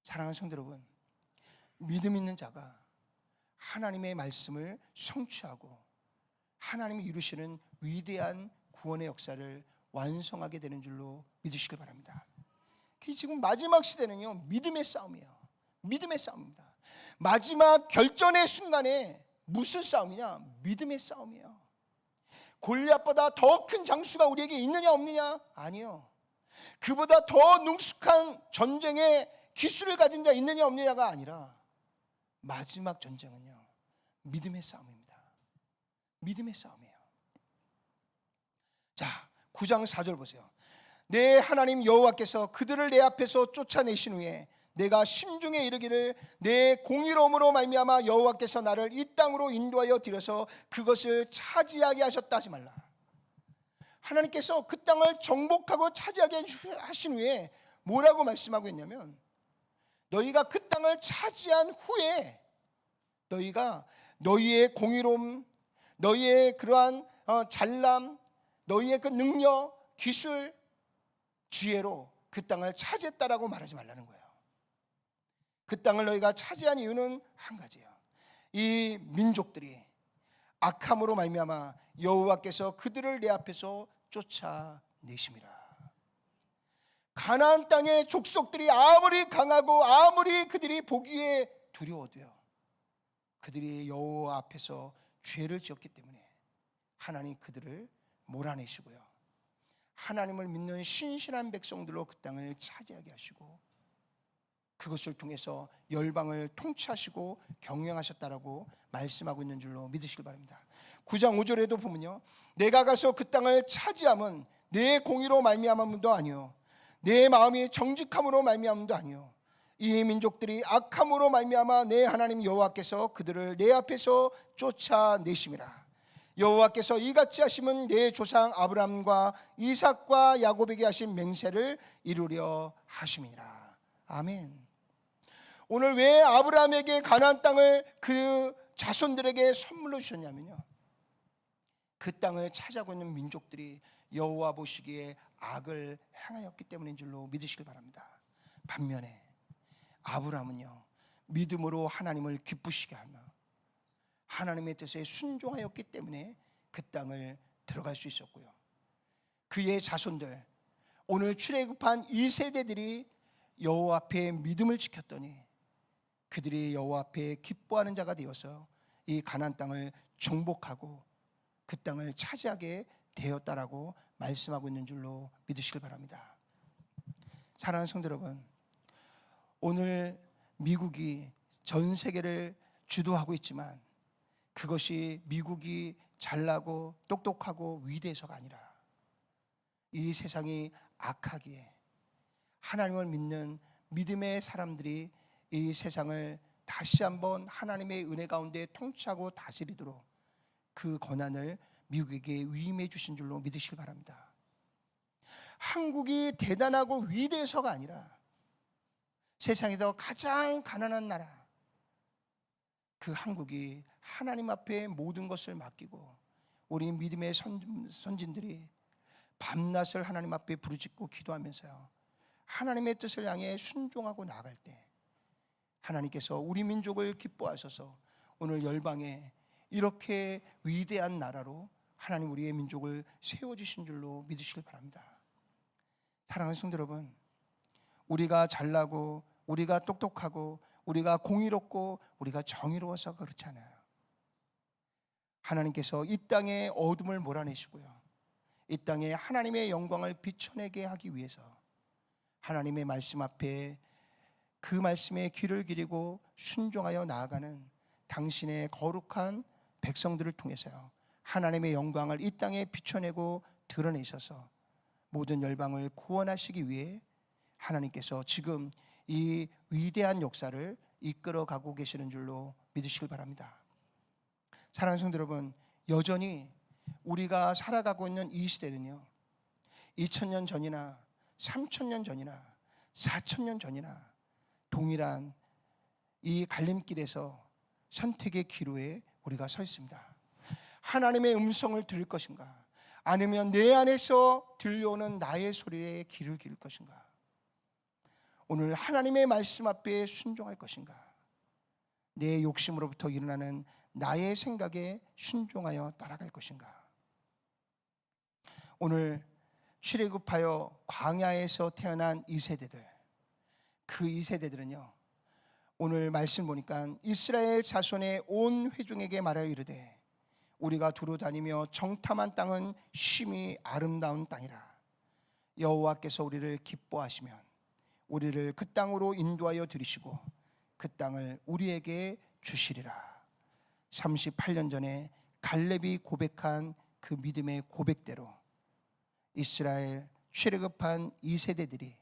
사랑하는 성도 여러분, 믿음 있는 자가 하나님의 말씀을 성취하고 하나님이 이루시는 위대한 구원의 역사를 완성하게 되는 줄로 믿으시길 바랍니다. 지금 마지막 시대는요, 믿음의 싸움이에요. 믿음의 싸움입니다. 마지막 결전의 순간에 무슨 싸움이냐? 믿음의 싸움이에요. 골리앗보다 더 큰 장수가 우리에게 있느냐 없느냐? 아니요. 그보다 더 능숙한 전쟁의 기술을 가진 자 있느냐 없느냐가 아니라 마지막 전쟁은요, 믿음의 싸움입니다. 믿음의 싸움이에요. 자, 9장 4절 보세요. 내 하나님 여호와께서 그들을 내 앞에서 쫓아내신 후에 내가 심중에 이르기를 내 공의로움으로 말미암아 여호와께서 나를 이 땅으로 인도하여 들여서 그것을 차지하게 하셨다 하지 말라. 하나님께서 그 땅을 정복하고 차지하게 하신 후에 뭐라고 말씀하고 있냐면, 너희가 그 땅을 차지한 후에 너희가 너희의 공의로움, 너희의 그러한 잘남, 너희의 그 능력, 기술, 지혜로 그 땅을 차지했다라고 말하지 말라는 거예요. 그 땅을 너희가 차지한 이유는 한 가지예요. 이 민족들이 악함으로 말미암아 여호와께서 그들을 내 앞에서 쫓아내심이라. 가나안 땅의 족속들이 아무리 강하고 아무리 그들이 보기에 두려워도요, 그들이 여호와 앞에서 죄를 지었기 때문에 하나님 그들을 몰아내시고요, 하나님을 믿는 신실한 백성들로 그 땅을 차지하게 하시고 그것을 통해서 열방을 통치하시고 경영하셨다라고 말씀하고 있는 줄로 믿으시길 바랍니다. 9장 5절에도 보면요, 내가 가서 그 땅을 차지함은 내 공의로 말미암음도 아니요 내 마음이 정직함으로 말미암음도 아니요 이 민족들이 악함으로 말미암아 내 하나님 여호와께서 그들을 내 앞에서 쫓아내심이라. 여호와께서 이같이 하심은 내 조상 아브라함과 이삭과 야곱에게 하신 맹세를 이루려 하심이라. 아멘. 오늘 왜 아브라함에게 가나안 땅을 그 자손들에게 선물로 주셨냐면요, 그 땅을 찾아오고 있는 민족들이 여호와 보시기에 악을 행하였기 때문인 줄로 믿으시길 바랍니다. 반면에 아브라함은요, 믿음으로 하나님을 기쁘시게 하며 하나님의 뜻에 순종하였기 때문에 그 땅을 들어갈 수 있었고요, 그의 자손들, 오늘 출애굽한 이 세대들이 여호와 앞에 믿음을 지켰더니 그들이 여호와 앞에 기뻐하는 자가 되어서 이 가나안 땅을 정복하고 그 땅을 차지하게 되었다라고 말씀하고 있는 줄로 믿으시길 바랍니다. 사랑하는 성도 여러분, 오늘 미국이 전 세계를 주도하고 있지만 그것이 미국이 잘나고 똑똑하고 위대해서가 아니라 이 세상이 악하기에 하나님을 믿는 믿음의 사람들이 이 세상을 다시 한번 하나님의 은혜 가운데 통치하고 다스리도록 그 권한을 미국에게 위임해 주신 줄로 믿으시길 바랍니다. 한국이 대단하고 위대해서가 아니라 세상에서 가장 가난한 나라, 그 한국이 하나님 앞에 모든 것을 맡기고 우리 믿음의 선진들이 밤낮을 하나님 앞에 부르짖고 기도하면서요, 하나님의 뜻을 향해 순종하고 나아갈 때 하나님께서 우리 민족을 기뻐하셔서 오늘 열방에 이렇게 위대한 나라로 하나님 우리의 민족을 세워주신 줄로 믿으시길 바랍니다. 사랑하는 성도 여러분, 우리가 잘나고 우리가 똑똑하고 우리가 공의롭고 우리가 정의로워서 그렇지 않아요. 하나님께서 이 땅에 어둠을 몰아내시고요, 이 땅에 하나님의 영광을 비춰내게 하기 위해서 하나님의 말씀 앞에 그 말씀에 귀를 기리고 순종하여 나아가는 당신의 거룩한 백성들을 통해서요, 하나님의 영광을 이 땅에 비춰내고 드러내셔서 모든 열방을 구원하시기 위해 하나님께서 지금 이 위대한 역사를 이끌어가고 계시는 줄로 믿으시길 바랍니다. 사랑하는 성도 여러분, 여전히 우리가 살아가고 있는 이 시대는요, 2000년 전이나 3000년 전이나 4000년 전이나 동일한 이 갈림길에서 선택의 기로에 우리가 서 있습니다. 하나님의 음성을 들을 것인가, 아니면 내 안에서 들려오는 나의 소리에 귀를 기울 것인가, 오늘 하나님의 말씀 앞에 순종할 것인가, 내 욕심으로부터 일어나는 나의 생각에 순종하여 따라갈 것인가. 오늘 출애굽하여 광야에서 태어난 이 세대들, 그 이 세대들은요, 오늘 말씀 보니까 이스라엘 자손의 온 회중에게 말하여 이르되 우리가 두루 다니며 정탐한 땅은 심히 아름다운 땅이라. 여호와께서 우리를 기뻐하시면 우리를 그 땅으로 인도하여 들이시고 그 땅을 우리에게 주시리라. 38년 전에 갈렙이 고백한 그 믿음의 고백대로 이스라엘 출애굽한 이 세대들이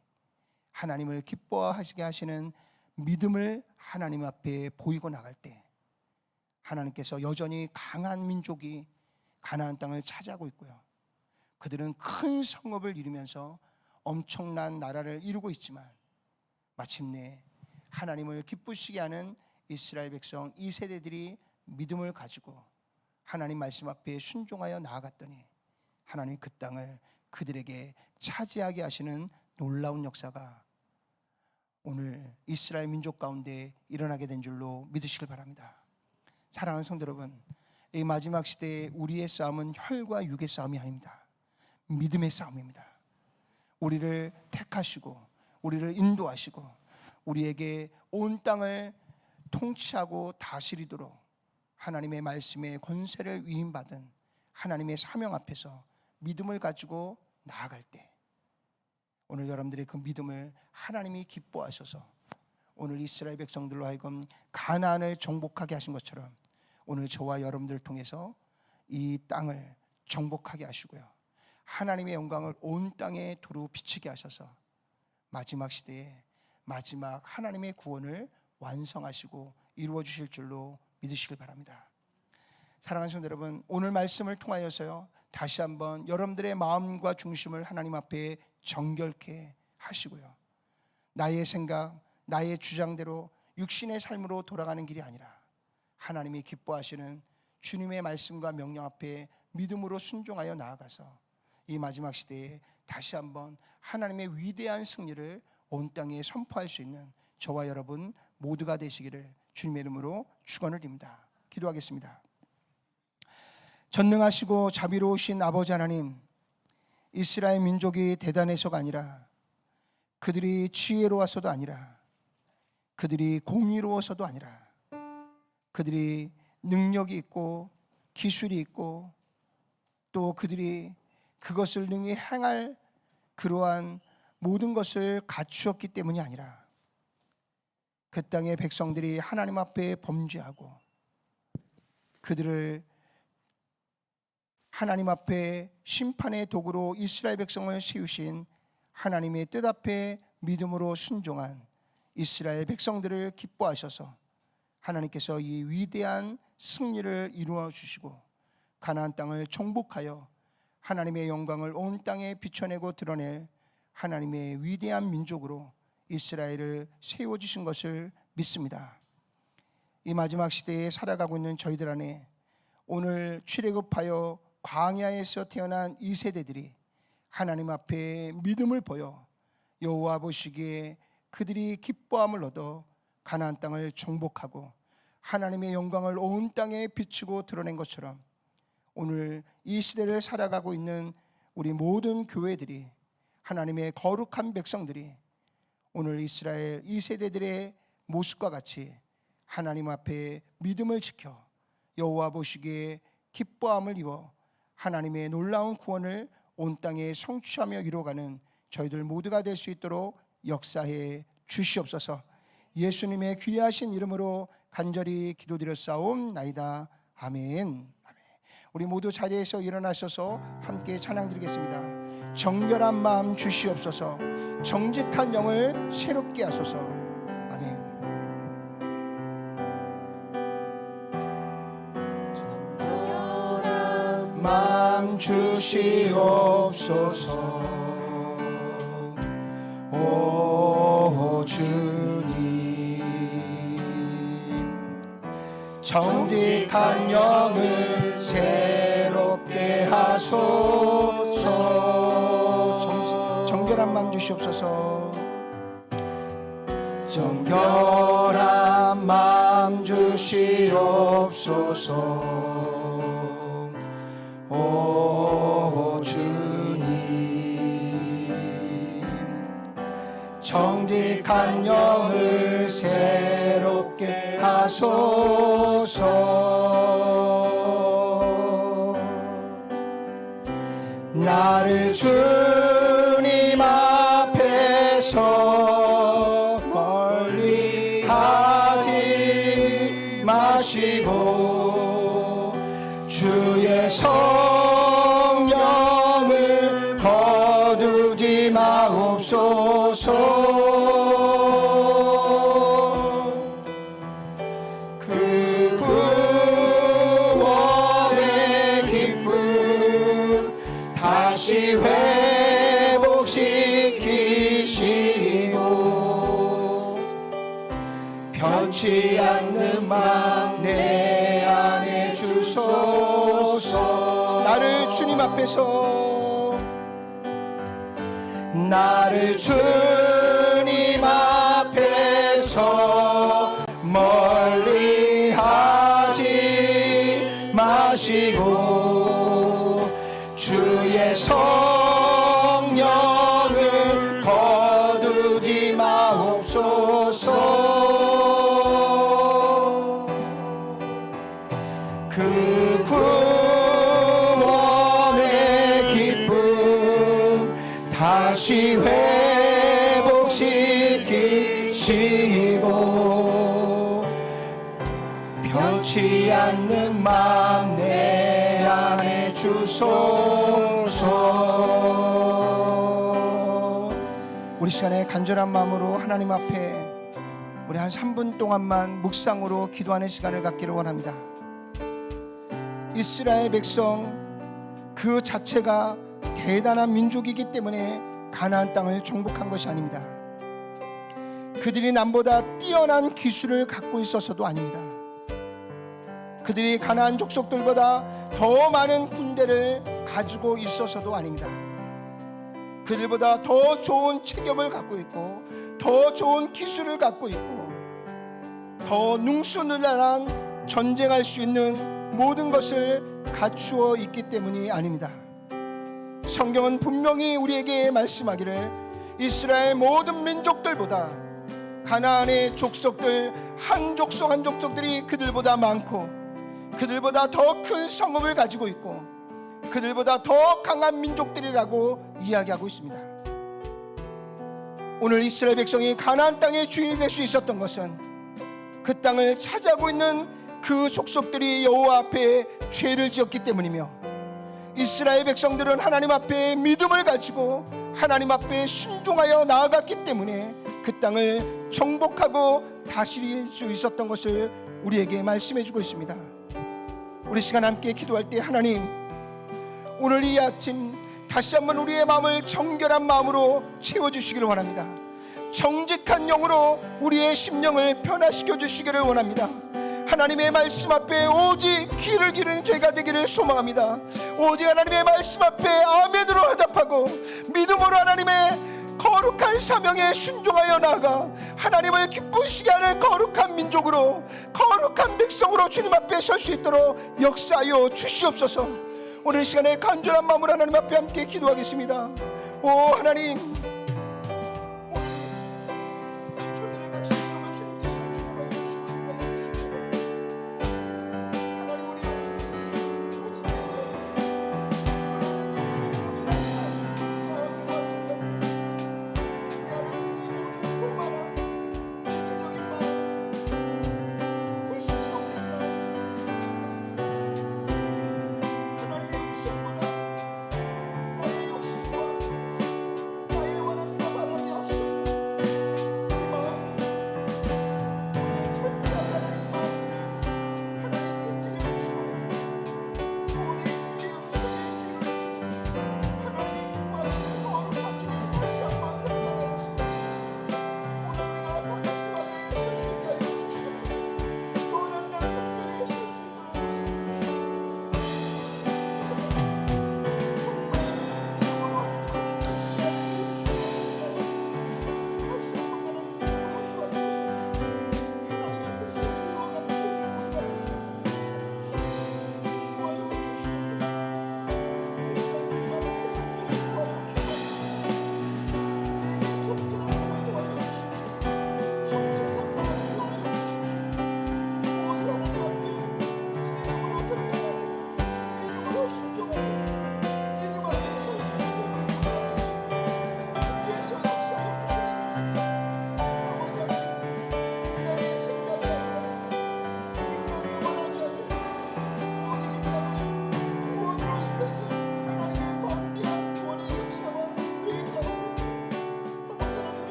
하나님을 기뻐하시게 하시는 믿음을 하나님 앞에 보이고 나갈 때 하나님께서 여전히 강한 민족이 가나안 땅을 차지하고 있고요, 그들은 큰 성읍을 이루면서 엄청난 나라를 이루고 있지만 마침내 하나님을 기쁘시게 하는 이스라엘 백성 이 세대들이 믿음을 가지고 하나님 말씀 앞에 순종하여 나아갔더니 하나님 그 땅을 그들에게 차지하게 하시는 놀라운 역사가 오늘 이스라엘 민족 가운데 일어나게 된 줄로 믿으시길 바랍니다. 사랑하는 성도 여러분, 이 마지막 시대에 우리의 싸움은 혈과 육의 싸움이 아닙니다. 믿음의 싸움입니다. 우리를 택하시고 우리를 인도하시고 우리에게 온 땅을 통치하고 다스리도록 하나님의 말씀에 권세를 위임받은 하나님의 사명 앞에서 믿음을 가지고 나아갈 때 오늘 여러분들의 그 믿음을 하나님이 기뻐하셔서 오늘 이스라엘 백성들로 하여금 가나안을 정복하게 하신 것처럼 오늘 저와 여러분들을 통해서 이 땅을 정복하게 하시고요, 하나님의 영광을 온 땅에 두루 비치게 하셔서 마지막 시대에 마지막 하나님의 구원을 완성하시고 이루어 주실 줄로 믿으시길 바랍니다. 사랑하는 성도 여러분, 오늘 말씀을 통하여서요 다시 한번 여러분들의 마음과 중심을 하나님 앞에 정결케 하시고요, 나의 생각, 나의 주장대로 육신의 삶으로 돌아가는 길이 아니라 하나님이 기뻐하시는 주님의 말씀과 명령 앞에 믿음으로 순종하여 나아가서 이 마지막 시대에 다시 한번 하나님의 위대한 승리를 온 땅에 선포할 수 있는 저와 여러분 모두가 되시기를 주님의 이름으로 축원을 드립니다. 기도하겠습니다. 전능하시고 자비로우신 아버지 하나님, 이스라엘 민족이 대단해서가 아니라, 그들이 지혜로워서도 아니라, 그들이 공의로워서도 아니라, 그들이 능력이 있고 기술이 있고 또 그들이 그것을 능히 행할 그러한 모든 것을 갖추었기 때문이 아니라, 그 땅의 백성들이 하나님 앞에 범죄하고 그들을 하나님 앞에 심판의 도구로 이스라엘 백성을 세우신 하나님의 뜻 앞에 믿음으로 순종한 이스라엘 백성들을 기뻐하셔서 하나님께서 이 위대한 승리를 이루어 주시고 가나안 땅을 정복하여 하나님의 영광을 온 땅에 비춰내고 드러낼 하나님의 위대한 민족으로 이스라엘을 세워주신 것을 믿습니다. 이 마지막 시대에 살아가고 있는 저희들 안에 오늘 출애굽하여 광야에서 태어난 이 세대들이 하나님 앞에 믿음을 보여 여호와 보시기에 그들이 기뻐함을 얻어 가나안 땅을 정복하고 하나님의 영광을 온 땅에 비추고 드러낸 것처럼 오늘 이 시대를 살아가고 있는 우리 모든 교회들이, 하나님의 거룩한 백성들이 오늘 이스라엘 이 세대들의 모습과 같이 하나님 앞에 믿음을 지켜 여호와 보시기에 기뻐함을 입어 하나님의 놀라운 구원을 온 땅에 성취하며 이루어가는 저희들 모두가 될 수 있도록 역사해 주시옵소서. 예수님의 귀하신 이름으로 간절히 기도드렸사옵나이다. 아멘. 우리 모두 자리에서 일어나셔서 함께 찬양드리겠습니다. 정결한 마음 주시옵소서. 정직한 영을 새롭게 하소서. 아멘. 정결한 마음 주시옵소서. 오 주님, 정직한 영을 새롭게 하소서. 정결한 마음 주시옵소서. 정결한 마음 주시옵소서. 오 주님, 정직한 영을 새롭게 하소서. 나를 주님 앞에서 멀리 하지 마시고 주의 성령을 거두지 마옵소서. 그 구원의 기쁨 다시 회복시키시고 변치 않는 마음 내 안에 주소서. 나를 주님 앞에서, 나를 주님 앞에서 멀리 하지 마시고 주의 성령을 거두지 마옵소서. 그 구원의 기쁨 다시 회복시키시고 변치 않는 마음 내 안에 주소서. 우리 시간에 간절한 마음으로 하나님 앞에 우리 한 3분 동안만 묵상으로 기도하는 시간을 갖기를 원합니다. 이스라엘 백성 그 자체가 대단한 민족이기 때문에 가나안 땅을 정복한 것이 아닙니다. 그들이 남보다 뛰어난 기술을 갖고 있어서도 아닙니다. 그들이 가나안 족속들보다 더 많은 군대를 가지고 있어서도 아닙니다. 그들보다 더 좋은 체격을 갖고 있고 더 좋은 기술을 갖고 있고 더 능수능란한 전쟁할 수 있는 모든 것을 갖추어 있기 때문이 아닙니다. 성경은 분명히 우리에게 말씀하기를 이스라엘 모든 민족들보다 가나안의 족속들 한 족속 한 족속들이 그들보다 많고 그들보다 더 큰 성읍을 가지고 있고 그들보다 더 강한 민족들이라고 이야기하고 있습니다. 오늘 이스라엘 백성이 가나안 땅의 주인이 될 수 있었던 것은 그 땅을 차지하고 있는 그 족속들이 여호와 앞에 죄를 지었기 때문이며 이스라엘 백성들은 하나님 앞에 믿음을 가지고 하나님 앞에 순종하여 나아갔기 때문에 그 땅을 정복하고 다스릴 수 있었던 것을 우리에게 말씀해 주고 있습니다. 우리 시간 함께 기도할 때 하나님, 오늘 이 아침 다시 한번 우리의 마음을 정결한 마음으로 채워주시기를 원합니다. 정직한 영으로 우리의 심령을 변화시켜 주시기를 원합니다. 하나님의 말씀 앞에 오직 귀를 기르는 저희가 되기를 소망합니다. 오직 하나님의 말씀 앞에 아멘으로 화답하고 믿음으로 하나님의 거룩한 사명에 순종하여 나아가 하나님을 기쁘시게 하는 거룩한 민족으로 거룩한 백성으로 주님 앞에 설 수 있도록 역사하여 주시옵소서. 오늘 시간에 간절한 마음으로 하나님 앞에 함께 기도하겠습니다. 오 하나님, 저희들의 각 심령을 주님께서 주장하여 주시고 인도하여 주시기 바랍니다. 하나님, 우리 어린이들이 오직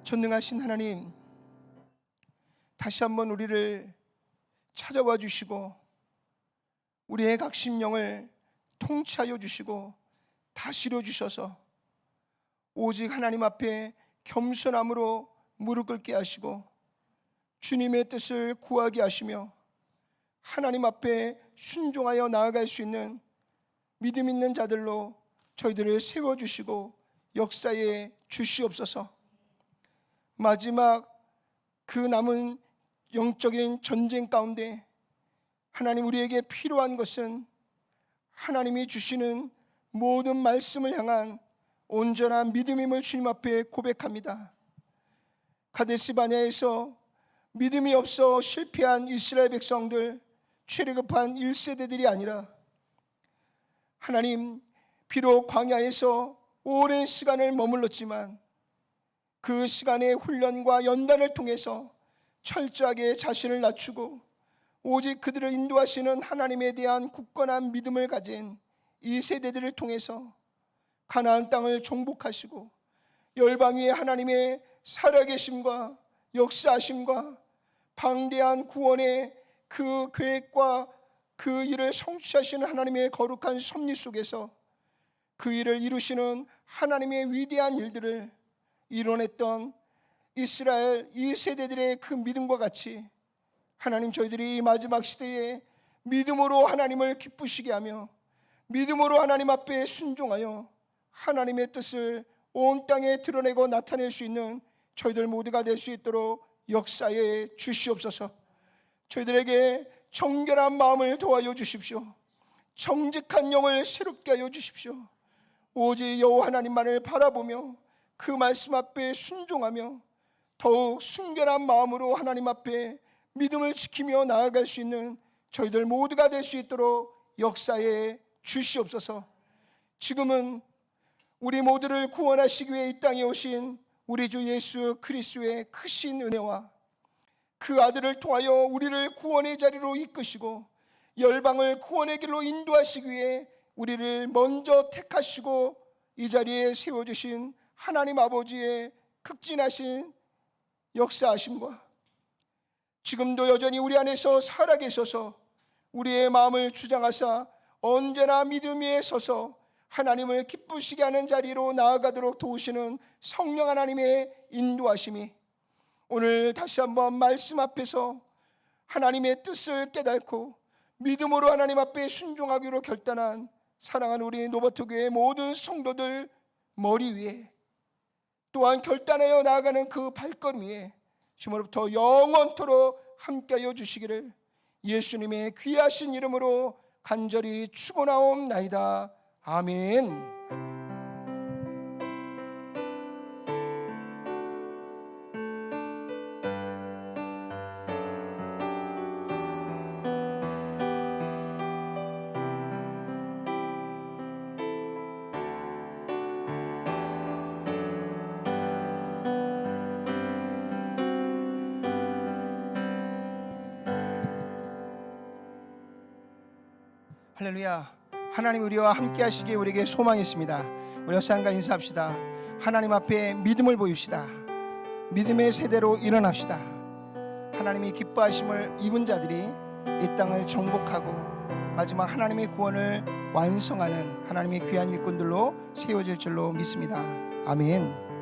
전능하신 하나님, 다시 한번 우리를 찾아와 주시고 우리의 각 심령을 통치하여 주시고 다스려 주셔서 오직 하나님 앞에 겸손함으로 무릎 꿇게 하시고 주님의 뜻을 구하게 하시며 하나님 앞에 순종하여 나아갈 수 있는 믿음 있는 자들로 저희들을 세워주시고 역사에 주시옵소서. 마지막 그 남은 영적인 전쟁 가운데 하나님, 우리에게 필요한 것은 하나님이 주시는 모든 말씀을 향한 온전한 믿음임을 주님 앞에 고백합니다. 가데스 바냐에서 믿음이 없어 실패한 이스라엘 백성들, 최르급한 1세대들이 아니라 하나님, 비록 광야에서 오랜 시간을 머물렀지만 그 시간의 훈련과 연단을 통해서 철저하게 자신을 낮추고 오직 그들을 인도하시는 하나님에 대한 굳건한 믿음을 가진 이 세대들을 통해서 가나안 땅을 정복하시고 열방 위에 하나님의 살아계심과 역사하심과 방대한 구원의 그 계획과 그 일을 성취하시는 하나님의 거룩한 섭리 속에서 그 일을 이루시는 하나님의 위대한 일들을 이뤄냈던 이스라엘 2세대들의 그 믿음과 같이 하나님, 저희들이 이 마지막 시대에 믿음으로 하나님을 기쁘시게 하며 믿음으로 하나님 앞에 순종하여 하나님의 뜻을 온 땅에 드러내고 나타낼 수 있는 저희들 모두가 될 수 있도록 역사에 주시옵소서. 저희들에게 정결한 마음을 도와여 주십시오. 정직한 영을 새롭게 하여 주십시오. 오직 여호와 하나님만을 바라보며 그 말씀 앞에 순종하며 더욱 순결한 마음으로 하나님 앞에 믿음을 지키며 나아갈 수 있는 저희들 모두가 될 수 있도록 역사에 주시옵소서. 지금은 우리 모두를 구원하시기 위해 이 땅에 오신 우리 주 예수 그리스도의 크신 은혜와 그 아들을 통하여 우리를 구원의 자리로 이끄시고 열방을 구원의 길로 인도하시기 위해 우리를 먼저 택하시고 이 자리에 세워주신 하나님 아버지의 극진하신 역사하심과 지금도 여전히 우리 안에서 살아계셔서 우리의 마음을 주장하사 언제나 믿음 위에 서서 하나님을 기쁘시게 하는 자리로 나아가도록 도우시는 성령 하나님의 인도하심이 오늘 다시 한번 말씀 앞에서 하나님의 뜻을 깨닫고 믿음으로 하나님 앞에 순종하기로 결단한 사랑하는 우리 노버트 교회 모든 성도들 머리 위에 또한 결단하여 나아가는 그 발걸음 위에 지금부터 영원토록 함께하여 주시기를 예수님의 귀하신 이름으로 간절히 축원하옵나이다. 아멘. 할렐루야. 하나님 우리와 함께 하시기에 우리에게 소망이 있습니다. 우리 역사함과 인사합시다. 하나님 앞에 믿음을 보입시다. 믿음의 세대로 일어납시다. 하나님이 기뻐하심을 입은 자들이 이 땅을 정복하고 마지막 하나님의 구원을 완성하는 하나님의 귀한 일꾼들로 세워질 줄로 믿습니다. 아멘.